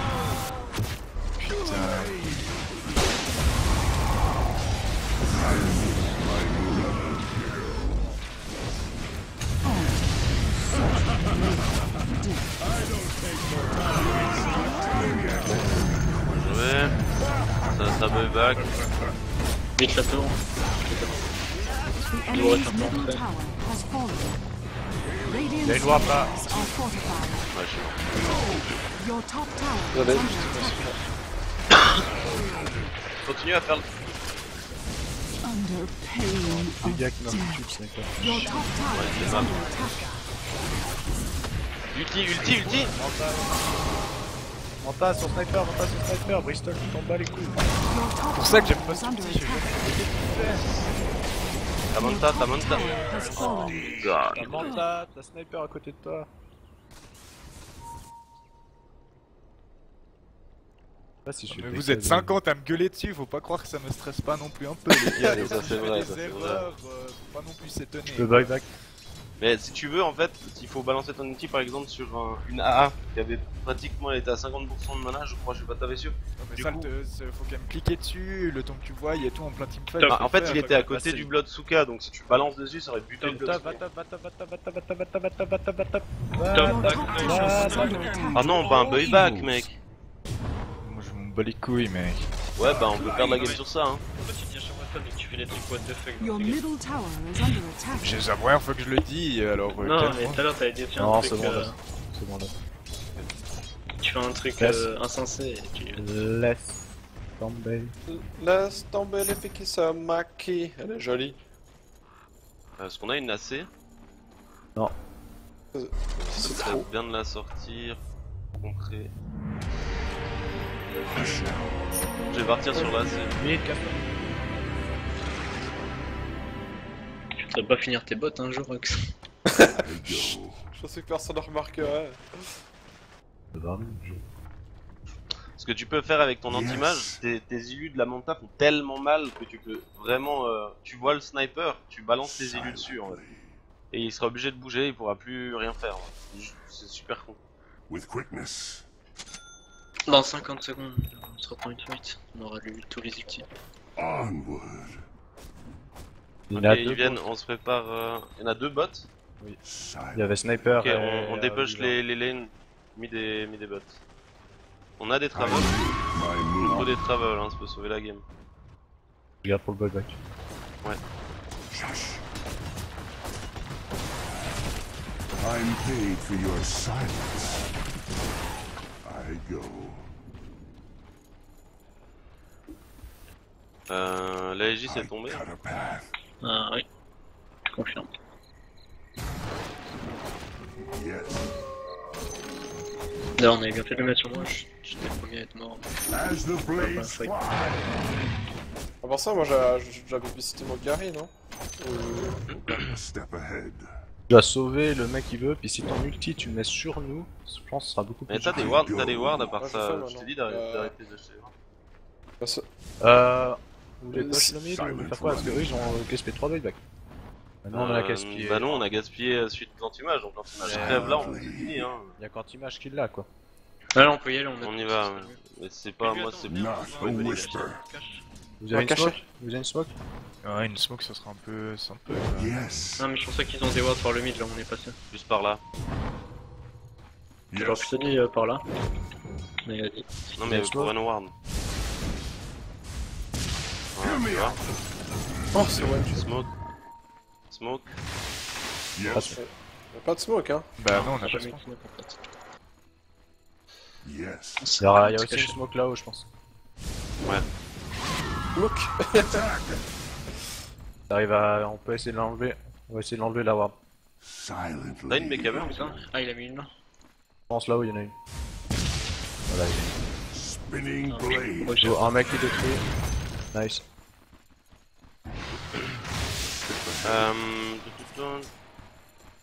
Joué. Ça buyback. Vite la tour. The Il aurait enemy's fait un middle plan tower has fallen. Il y a Radiant's une warp là. structures are fortified. Ouais, je Your top tower Vous is avez under continue à faire le. under pain Les of gars qui meurent death. tout de suite, c'est quoi. Your top tower c'est is mal. under attack. Ulti. Manta sur sniper, Bristol qui tombe bas les couilles. Your top pour ça que j'aime tower pas is ce under petit jeu. attack. T'as Manta. Has fallen. God. T'as Manta, t'as sniper à côté de toi. Je sais pas si je suis Mais le vous PK êtes de- 50 à me gueuler dessus, faut pas croire que ça me stresse pas non plus un peu les gars. Ça, c'est Je fais vrai, des ça, c'est erreurs, faut pas non plus s'étonner. Le buyback. Mais si tu veux, en fait, il faut balancer ton outil par exemple sur une AA qui avait pratiquement été à 50% de mana, je crois, je sais pas, t'avais sûr. Non, mais Du ça, coup- faut quand même cliquer dessus, le temps que tu vois, il y a tout en plein teamfight. Top. Bah, en fait, il était à Bah, côté c'est- du Bloodsuka, donc si tu balances dessus, ça aurait buté le Va Bloodsuka. top. Top. Your top tower is under attack. Ah non, bah un buyback, mec. Moi je m'en bats les couilles, mec. Ouais, bah on peut perdre la game sur ça, hein. Pourquoi tu dis à chaque fois ça, mais que tu fais des trucs what the fuck? Your middle tower is under attack. C'est la première fois que je le dis, alors. Non, mais calme-toi. tout à l'heure t'avais dit tiens, Non, un c'est truc, bon là. C'est bon là. tu fais un truc Laisse. insensé et tu... Laisse tomber. Laisse tomber les filles qui se maquillent. Elle est jolie. Est-ce qu'on a une AC? C'est Ça serait trop. bien de la sortir. Contrer. Je vais partir sur l'AC. Vite, casse-toi. Tu voudrais pas finir tes bottes un jour, Ox? I go. Je pensais que personne ne remarquerait. Ce que tu peux faire avec ton Yes. anti-mage, tes illus de la Manta font tellement mal que tu peux vraiment. Tu vois le sniper, tu balances tes illus dessus en fait. Et il sera obligé de bouger, il pourra plus rien faire. C'est super con. With quickness. Dans 50 secondes, on sera en ultimate. On aura lu tous les ultimes. Onward. Il y Ok, en a ils deux. viennent, on se prépare. Il y en a deux bots. Silent. Il y avait sniper. Ok, on dépêche les lanes, mis des bots. On a des I travels, make il my faut move. des travels, hein, ça peut sauver la game. Je garde pour le buyback. Shush. I'm paid for your silence. I go. L'AJ I c'est tombé. cut a path. Ah oui, je confirme. Yes. Là, on avait bien fait de le mettre sur moi, j'étais le premier à être mort. As the blades fight. fly. Avant ça, moi j'avais visité mon Gary, non A step ahead. Tu dois sauver le mec qui veut, puis si ton ulti tu le mets sur nous, je pense que ce sera beaucoup plus. Mais t'as des wards à part Ouais, ça. je Je fais t'ai dit maintenant. d'arrêter d'acheter. Bah, ça- Vous voulez push le mid ou faire quoi? Parce que eux ils ont gaspillé 3 buybacks. Maintenant on a gaspillé. Bah non, on a gaspillé suite l'anti-mage, donc l'anti-mage crève là, on c'est fini hein. Y'a qu'Antimage qui l'a quoi. Ah là, on peut y aller, On y va, ouais. Mais c'est pas, moi c'est bien. Not a whisper. Vous avez une caché. smoke? Vous avez une smoke? Ouais, une smoke ça sera un peu. C'est un peu. Yes. Non, mais je pensais qu'ils ont des wards par le mid là, on est passé. Juste par là. J'aurais plutôt dit par là. Mais il a dit. Non mais pour un ward. Ouais, tu vois. Oh, c'est one shot. Smoke. Smoke. Yes. Y'a pas de smoke, hein. Bah non, on a pas Jamais de smoke. smoke en fait. Yes. Y'a aussi une smoke là-haut je pense. Smoke. T'arrives à. On peut essayer de l'enlever. On va essayer de l'enlever la ward. T'as une Silently. BKB Putain. Ah, il a mis une main. Je pense là où il y en a une. Voilà, il y en a Spinning blade. Ouais, une. j'ai- Oh, un mec qui détruit. Nice.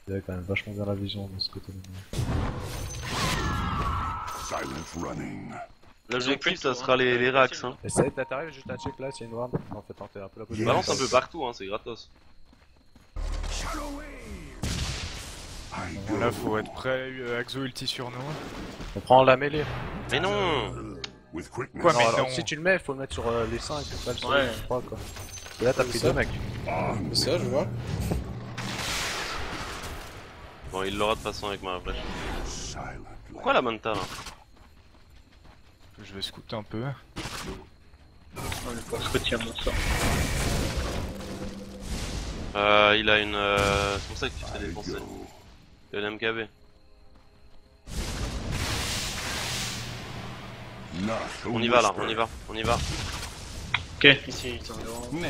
Il avait quand même vachement bien la vision de ce côté-là. Silent running. L'objectif ça sera les racks hein. Essaye, t'arrives juste à check là s'il y a une ward. En fait, t'es un peu la position. Balance un peu partout hein, c'est gratos. I Bon, là go faut être prêt, Axo ulti sur nous. On prend la mêlée. Mais non. with quickness. Quoi, Non, mais alors, non. si tu le mets, faut le mettre sur les 5, pas le sur Ouais. les 3 quoi. Et là t'as pris ça. 2 mecs. C'est ça, je vois. Bon il l'aura de toute façon avec ma flèche. Silently. Pourquoi la manta là? Je vais scouter un peu. On se retire mon sort. Il a une... C'est pour ça que tu te fais I défoncer. go. Il a une MKB. Not a On y va là, whisper. on y va, on y va. Ok, ici ils sont devant. Les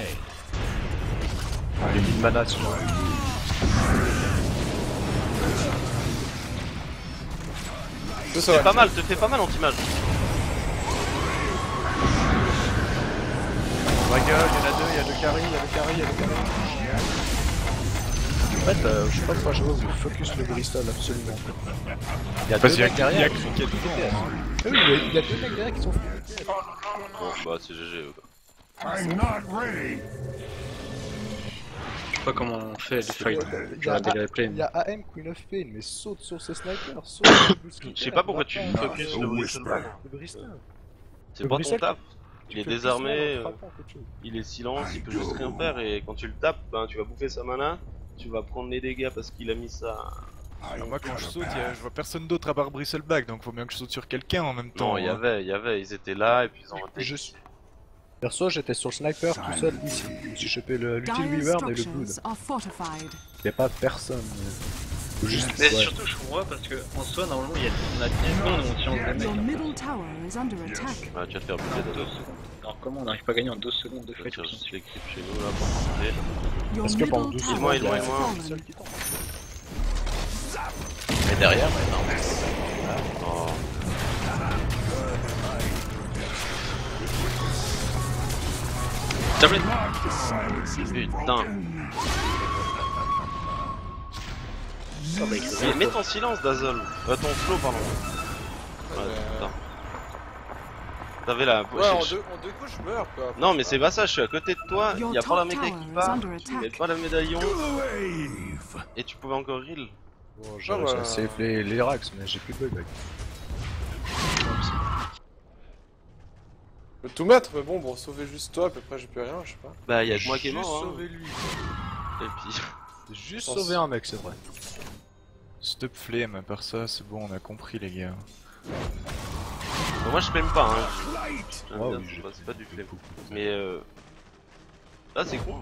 1000 mana sur. C'est Te fais ça, pas mal, te fais pas mal anti-mage. Ma gueule, il y en a 2, il y a 2 carry, il y a 2 carry, il y a 2 carry. En fait, je sais pas pourquoi je vois vous focus le Bristol absolument. Il y a 2 Vas-y, mecs derrière. il y a cricket dedans. Hein. Ah oui, il y a 2 mecs derrière qui sont Bon bah c'est GG quoi. I'm not ready. Je sais pas comment on fait les fights. Il y J'aurais dû les replay. il y Mais... a AM Queen of Pain, mais saute sur ce sniper, saute sur le Bristol. Je sais pas pourquoi tu Frappant, focus a le whisper. Bristol. le Bristol. C'est Le pas ton Bristol, taf. Tu Il est fais plus désarmé, mal en frappant qu'autre chose. il est silence, il peut juste rien faire et quand tu le tapes, ben tu vas bouffer sa mana, tu vas prendre les dégâts parce qu'il a mis ça. I Moi quand got je a saute, path. je vois personne d'autre à part Bristleback, donc faut bien que je saute sur quelqu'un en même temps. Non, il y hein. avait, ils étaient là et puis ils ont raté. Je suis. Perso, j'étais sur le sniper tout seul ici. J'ai chopé l'Util Dire Weaver et le Blood. structures are fortified. Y'a pas personne. Faut juste. Mais ouais. surtout, je comprends pas parce que en soi, normalement, on a 10 secondes où on tient des Your mecs. middle tower is under attack. Ouais, tu vas te faire buter En 2 d'abord. secondes. Alors, comment on n'arrive pas à gagner en 12 secondes de Je vais fight tirer comme ça juste les creeps chez nous là pour monter. Your Parce que pendant middle 12 tower secondes, il has est loin. fallen. Mais derrière, non. Oh. Tablet. Putain. Mais mets ton silence Dazzle. Ton flow pardon. Ouais, putain. T'avais la... Ouais, en deux coups, je meurs quoi. Non mais c'est pas ça, je suis à côté de toi, Your y'a pas la top méca tower qui is part, under tu mets attack. pas le médaillon Wave. et tu pouvais encore heal. Bon, j'ai réussi à save les racks, mais j'ai plus de bug. Je peux tout mettre, mais bon, pour sauver juste toi, à peu près, j'ai plus rien, je sais pas. Bah y'a que moi qui est mort hein. Sauver lui. Et puis... Juste pense- sauver un mec, c'est vrai. Stop flame, à part ça, c'est bon, on a compris les gars. Bon, moi je flemme pas hein. J'aime Ah bien, oui, c'est pas du flemme. Mais là c'est con.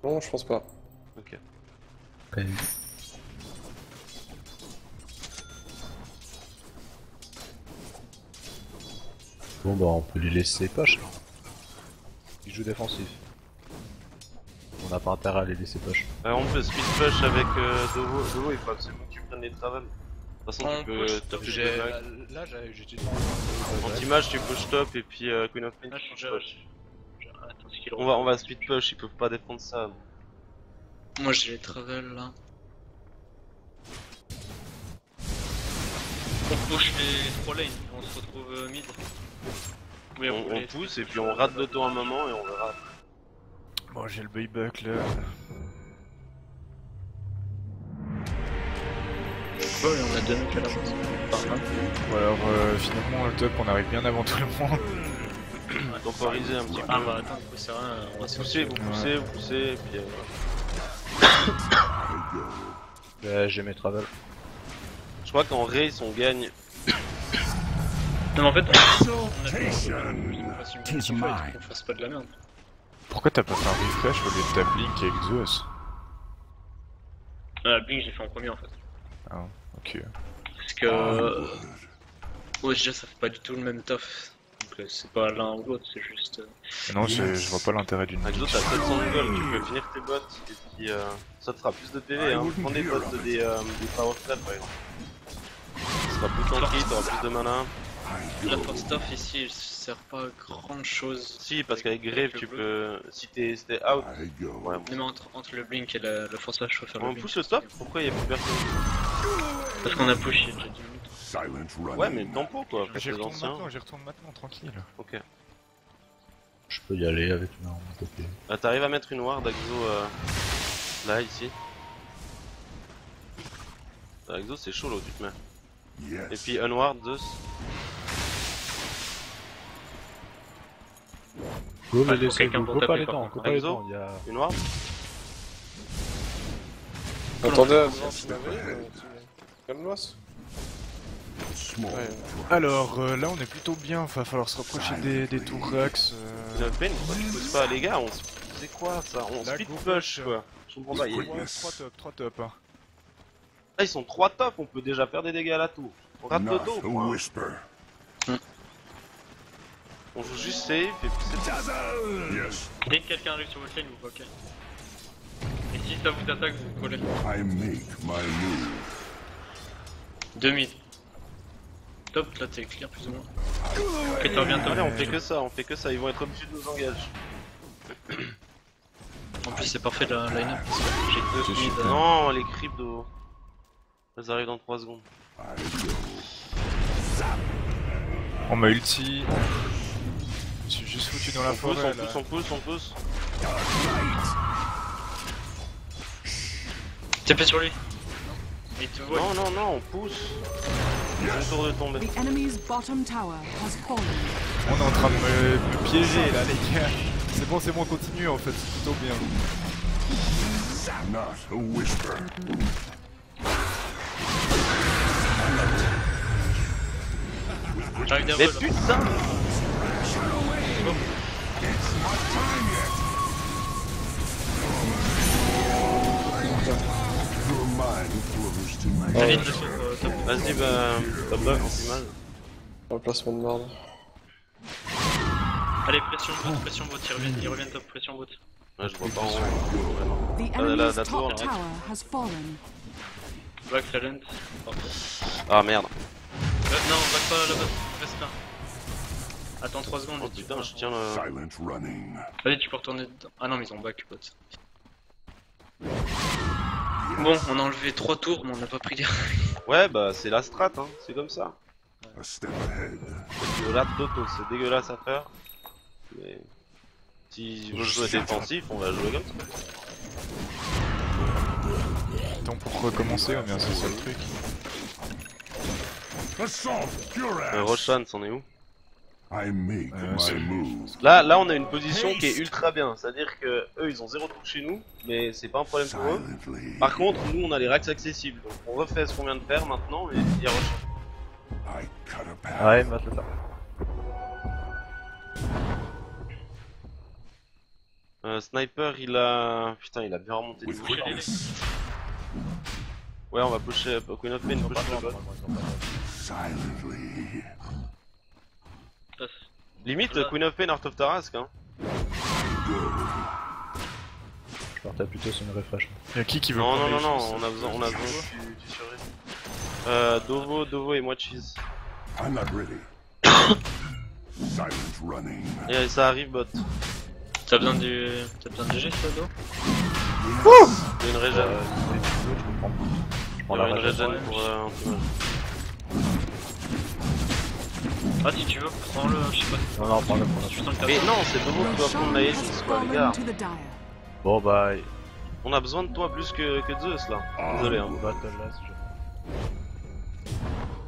Non, je pense pas. Ok. Bon bah on peut les laisser poche. Ils jouent défensif. On n'a pas intérêt à les laisser poche. On peut speed push avec Dovo. Dovo il faut absolument que tu prennes les travels. De toute façon tu peux taper J'ai... deux mecs. Là j'ai dit Anti-mage tu push top et puis Queen of Pain Ah, tu je push change. push. Attends, ce qu'il On va speed push, ils peuvent pas défendre ça. Moi j'ai les travels là. On push les 3 lanes, on se retrouve mid. Oui, On pousse et puis on rate l'auto un moment et on verra. Bon, j'ai le buyback là. Ouais, on a 2 mecs à l'avance. Bon, alors finalement, le top, on arrive bien avant tout le monde. Temporiser un petit peu. Ah bah attends, du coup c'est rien, on va se Poussez, vous poussez, vous poussez, et puis... J'ai mes travels. Je crois qu'en race on gagne. Non mais en fait, Exaltation. Tis mine. On fasse pas de la merde. Pourquoi t'as pas fait un refresh au lieu de ta Blink et Exos? Blink j'ai fait en premier en fait. Ah, ok. Parce que... Ouais déjà ça fait pas du tout le même taf. Donc c'est pas l'un ou l'autre, c'est juste... Non, je vois pas l'intérêt d'une Exo Blink. t'as 700 gold, tu peux finir tes bots, et puis ça te fera plus de PV, hein. Prends des bots des power strat par exemple. Ça sera plus tanky, t'auras plus de mana. La force stuff ici elle sert pas à grand chose. Si, parce qu'avec Grave tu peux... Si t'es out... I go. Ouais, Non mais entre le blink et le force flash, je peux faire le on blink. pousse le top? Pourquoi y'a plus personne? Parce qu'on a push il y a déjà 10 minutes. Silent running. Ouais mais tempo quoi, J'y faites les retourne anciens. maintenant, j'y retourne maintenant, tranquille. Ok. Je peux y aller avec ma TP. T'arrives à mettre une ward Axo là, ici. Axo c'est chaud là où tu te mets. Et Yes. puis unward Zeus. Go Ouais, les faut quelqu'un laisser, pour go pas taper, les par temps, contre. go pas les Exo temps, il y a... Une ward. Attendez, calme-toi. Small. Ouais. Alors là, on est plutôt bien, va falloir se rapprocher des tours Rax. Une peine, pourquoi tu pousses pas les gars, c'est quoi ça? On La split go push push. quoi. Je comprends pas. Ouais, 3 top. Hein. Là ils sont 3 top, on peut déjà faire des dégâts à la tour. On rate Not l'auto. a whisper. On joue juste safe et puis c'est tout. Yes. Dès que quelqu'un arrive sur votre lane, vous bloquez. Et si ça vous attaque, vous collez. I make my move. 2 mid. Top, là t'es clear plus ou moins. Ok, tu reviens top. Allez, on fait que ça, ils vont être obligés de nous engager. En plus, c'est parfait la line-up parce que j'ai 2 mid. Non, les creeps d'eau. Elles arrivent dans 3 secondes. I go. On m'a ulti. Je suis juste foutu dans la On pousse, forêt on là. pousse, on pousse, on pousse. TP sur lui. Il te voit. Non, on pousse. J'ai un tour de tomber. The enemy's bottom tower has fallen. On est en train de me piéger là, les gars. C'est bon, continue en fait, c'est plutôt bien. Not a whisper. J'arrive Mais derrière eux, là. putain! Your mind flows to my Allez, je suis top. Vas-y, bah, top là, anti-mal. Remplacement de merde. Allez, pression bot, il revient top, pression bot. Ouais, je vois pas en haut, vraiment. The Ah, là, enemy's la tour, top là. tower has fallen. Back silent. Parfait. Ah merde. Non, back pas là-bas, reste là. Attends 3 secondes. Oh et tu putain, vas. je tiens le... silent running. Allez, tu peux retourner dedans. Ah non, mais ils ont back, bot. Bon, on a enlevé 3 tours, mais on n'a pas pris les. Ouais, bah, c'est la strat, hein, c'est comme ça. A step ahead. Le rat d'auto, c'est dégueulasse à faire. Mais... Si je veux jouer défensif, on va jouer comme ça. Attends, pour recommencer, on vient, c'est ça le truc. Assault your ass. Roshan, c'en est où? I make c'est- my move. Là, on a une position qui est ultra bien. C'est-à-dire que eux, ils ont 0 tour chez nous, mais c'est pas un problème pour eux. Silently. Par contre, nous, on a les racks accessibles. Donc, on refait ce qu'on vient de faire maintenant et il y a Roshan. I cut a path. Ouais, maintenant ça. Sniper, il a... Putain, il a bien remonté le With boucher. quickness. Ouais, on va pusher Queen of Pain, push le bot. Silently. Passe. Limite, Queen of Pain, Heart of Tarask, hein. Je partais plutôt sur une refresh. Y'a qui veut Non, prendre non, les non, choses on a besoin que tu survives. Dovo et moi cheese. I'm not ready. Silent running. Et ça arrive, bot. T'as besoin du G, ça, Do? Il y a une régène. Je Il y prends la a une régène. régène pour un peu. Ah, si tu veux, prends-le, je sais pas. Non, non, prends-le, prends-le. Je suis dans le Mais cadre. non, c'est Bobo qui doit prendre la Roshan Aegis has quoi, les gars. fallen to the dire. Bon bah, On a besoin de toi plus que Zeus là. Désolé hein. battle là,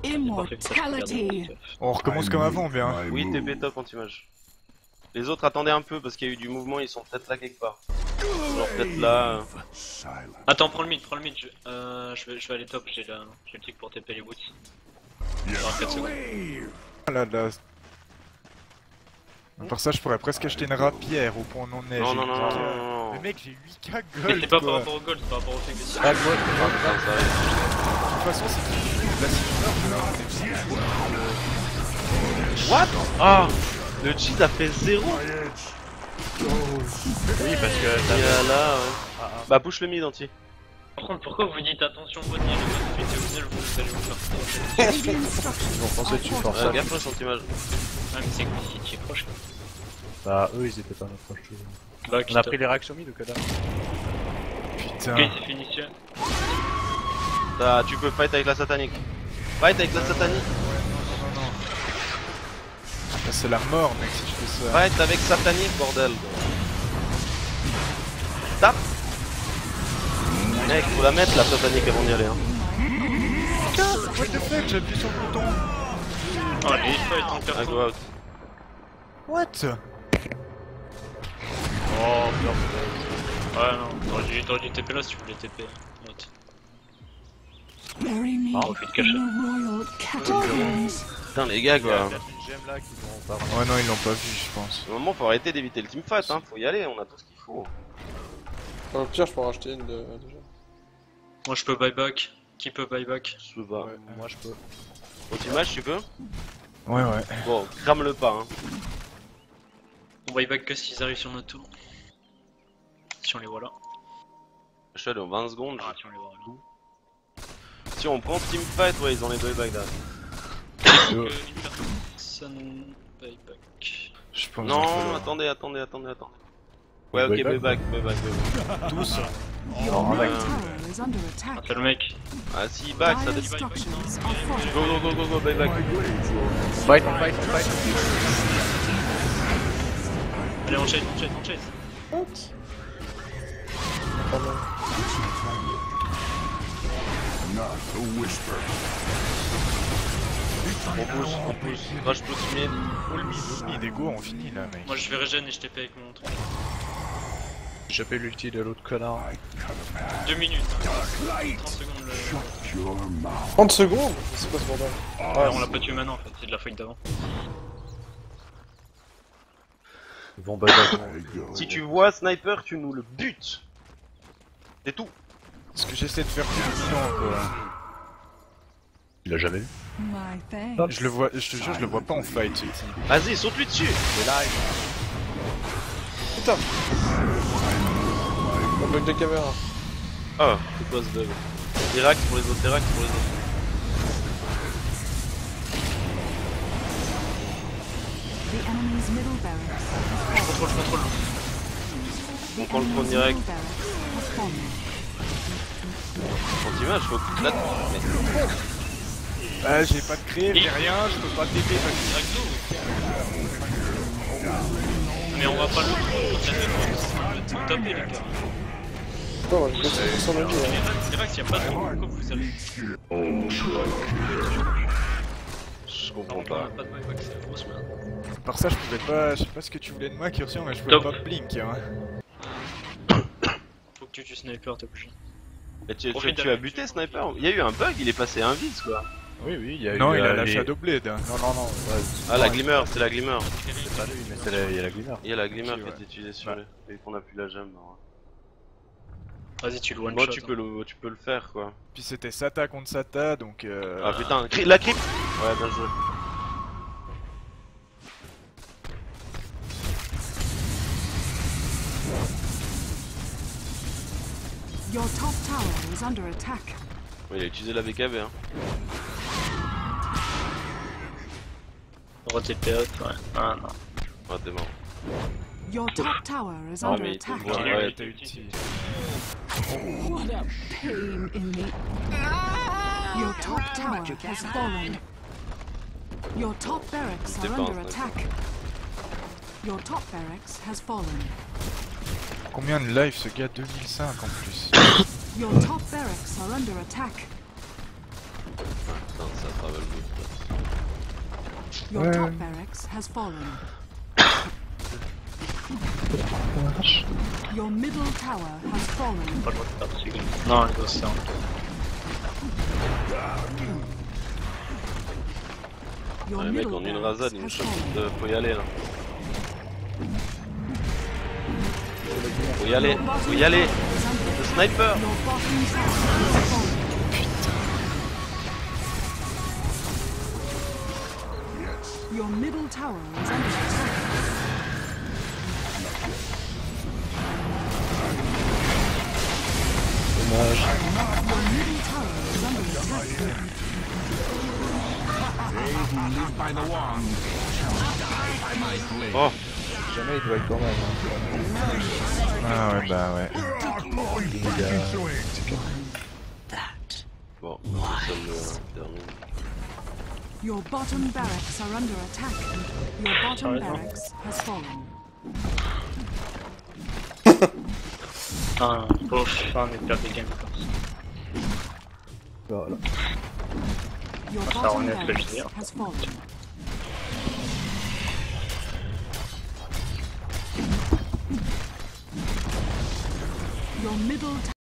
si Immortality. On recommence comme avant, bien. Oui, TP top anti-mage. Les autres attendez un peu parce qu'il y a eu du mouvement, ils sont peut-être là quelque part. Genre peut-être là. Silent. Attends, prends le mid. Je vais aller top, j'ai le truc pour TP les boots. Genre 4 secondes. Ah là là. Pour ça, je pourrais presque acheter une rapière au point où on en est. Non, j'ai non, non, 8K. non, non, non. Mais mec, j'ai 8K Mais gold c'est pas par quoi. rapport au gold, c'est par rapport au fait que c'est. Ah, moi, Ah, putain, ça arrive. De toute façon, c'est la silver, What? Ah! Le cheat a fait 0? oui, parce que Il y a là, ouais. Bah push le mid entier. Par contre, pourquoi vous dites attention au nid, le mode au final vous allez vous faire Radiant structures ils ont pensé que tu are forçais. fortified. Gaffe flash anti-mage. Ah, mais c'est que si tu es proche quoi. Bah, eux, ils étaient pas notre proche. Bah, On a pris les réactions mid ou que dalle? Putain. Ok, c'est fini, tiens. Tu peux fight avec la satanique. Fight avec la satanique. Non. Ça, c'est la mort, mec, si je fais ça. Fight avec satanique, bordel. Tape. Mec, faut la mettre la satanique avant d'y aller. Hein. What the fuck, j'appuie sur le bouton. Oh, les fights en Ah, perso. go out. What? Oh, merde. Ouais, non, t'aurais dû TP là si tu voulais TP. Note. Bury me Oh, fait de cachet. in the royal catacombs. Putain, les gars, quoi. une gemme là qu'ils ont pas Ouais, non, ils l'ont pas vu, je pense. Au moment, faut arrêter d'éviter le teamfight. Hein. Faut y aller, on a tout ce qu'il faut. Au pire, je peux en racheter une déjà. Moi je peux buyback. Qui peut buyback? Je peux pas. Ouais, moi je peux. Ultimage, tu peux? Ouais. Bon, crame le pas. Hein. On buyback que s'ils arrivent sur notre tour. Si on les voit là. Je suis allé en 20 secondes. Ah, si on les voit là. Si on prend teamfight, ouais, ils ont les buyback là. Une personne buyback. Je pense. Non, attendez. Ouais, ok, Buyback, buyback. Tous. Your ouais. middle tower is under Ah, attack. c'est le mec. Ah si, back, ça Dire dit. structures are fortified. Go, buyback. Fight. Allez, on chase. Not a whisper. On pousse. Rush push mid. All mid, et go, on finit là, mec. Moi je vais régène et je TP avec mon truc. J'ai chopé l'ulti de l'autre connard. 2 minutes. Hein. 30 secondes le. Shut your mouth. 30 secondes? C'est quoi ce bordel? Ouais, on l'a pas tué maintenant en fait, c'est de la fight d'avant. Ils vont buyback. I go. Si tu vois sniper, tu nous le butes. C'est tout. Ce que j'essaie de faire depuis 10 ans, quoi. Il l'a jamais vu. My thanks. Je le vois, je te jure, je le vois pas en fight, ce type. Vas-y, saute-lui dessus. Putain! On bug de caméra. Ah, c'est quoi ce bug? Terax pour les autres. The enemy's middle barracks Je contrôle. The On prend le enemy's trône direct. middle barracks has fallen. Anti-mage, faut que tu la Ah, j'ai pas de crève, j'ai rien, je peux pas TP parce que. Mais on va pas le tout taper les gars. Putain, moi je laisse son avis. C'est vrai que s'il y a pas de pourquoi vous allez. Je comprends On pas. a pas de buyback, c'est la grosse merde. Par ça, je pouvais pas. Je sais pas ce que tu voulais de moi, Cursion, mais je pouvais Top. pas blink, hein. Faut que tu tues sniper, t'es obligé. Mais tu Profite as buté sniper? Il y a eu un bug, il est passé invis quoi. Oui, il y a eu. Non, il a la les- Shadowblade. Hein. Non. Ouais, Ah, la glimmer, c'est la glimmer. c'est pas lui, mais il y a la glimmer. Il y a la glimmer Ok, qui ouais. est utilisée sur Ouais. lui. Et qu'on a plus la gemme. non. Vas-y, tu le one Moi, shot. tu peux le faire quoi. Puis c'était Sata contre Sata, donc. Ah putain, la creep! Ouais, bien joué. Your top tower is under attack. Ouais, il a utilisé la BKB hein. TP up, ouais. Ah non. Ouais, t'es mort. Your top tower is Ah, under mais il te attack. voit, ouais, t'as ulti. What a pain in the. Your top tower has fallen. Your top barracks C'était are pas un under sniper. attack. Your top barracks has fallen. Combien de live ce gars? 2005 en plus. Your top barracks are under attack. Putain, ça travaille vite. Your top barracks has fallen. Your middle tower has fallen. Pas le droit de perdre celui-là. Non, il doit se faire. Your Les mecs middle en une barracks rasade, ils me has chopent. fallen. Faut y aller là. Faut y aller, faut y aller. Le sniper. Your bottom tower has fallen. Your middle tower is under attack. Dommage. Your middle tower is under attack. Oh, Jamais il doit être quand même. Ah ouais, bah ouais. bon, ça me termine. Your bottom barracks are under attack. Your bottom barracks has fallen. Ah, pauvre, on est perdre des games comme ça. Voilà. Your Ça bottom remet le barracks génie. has fallen. Your middle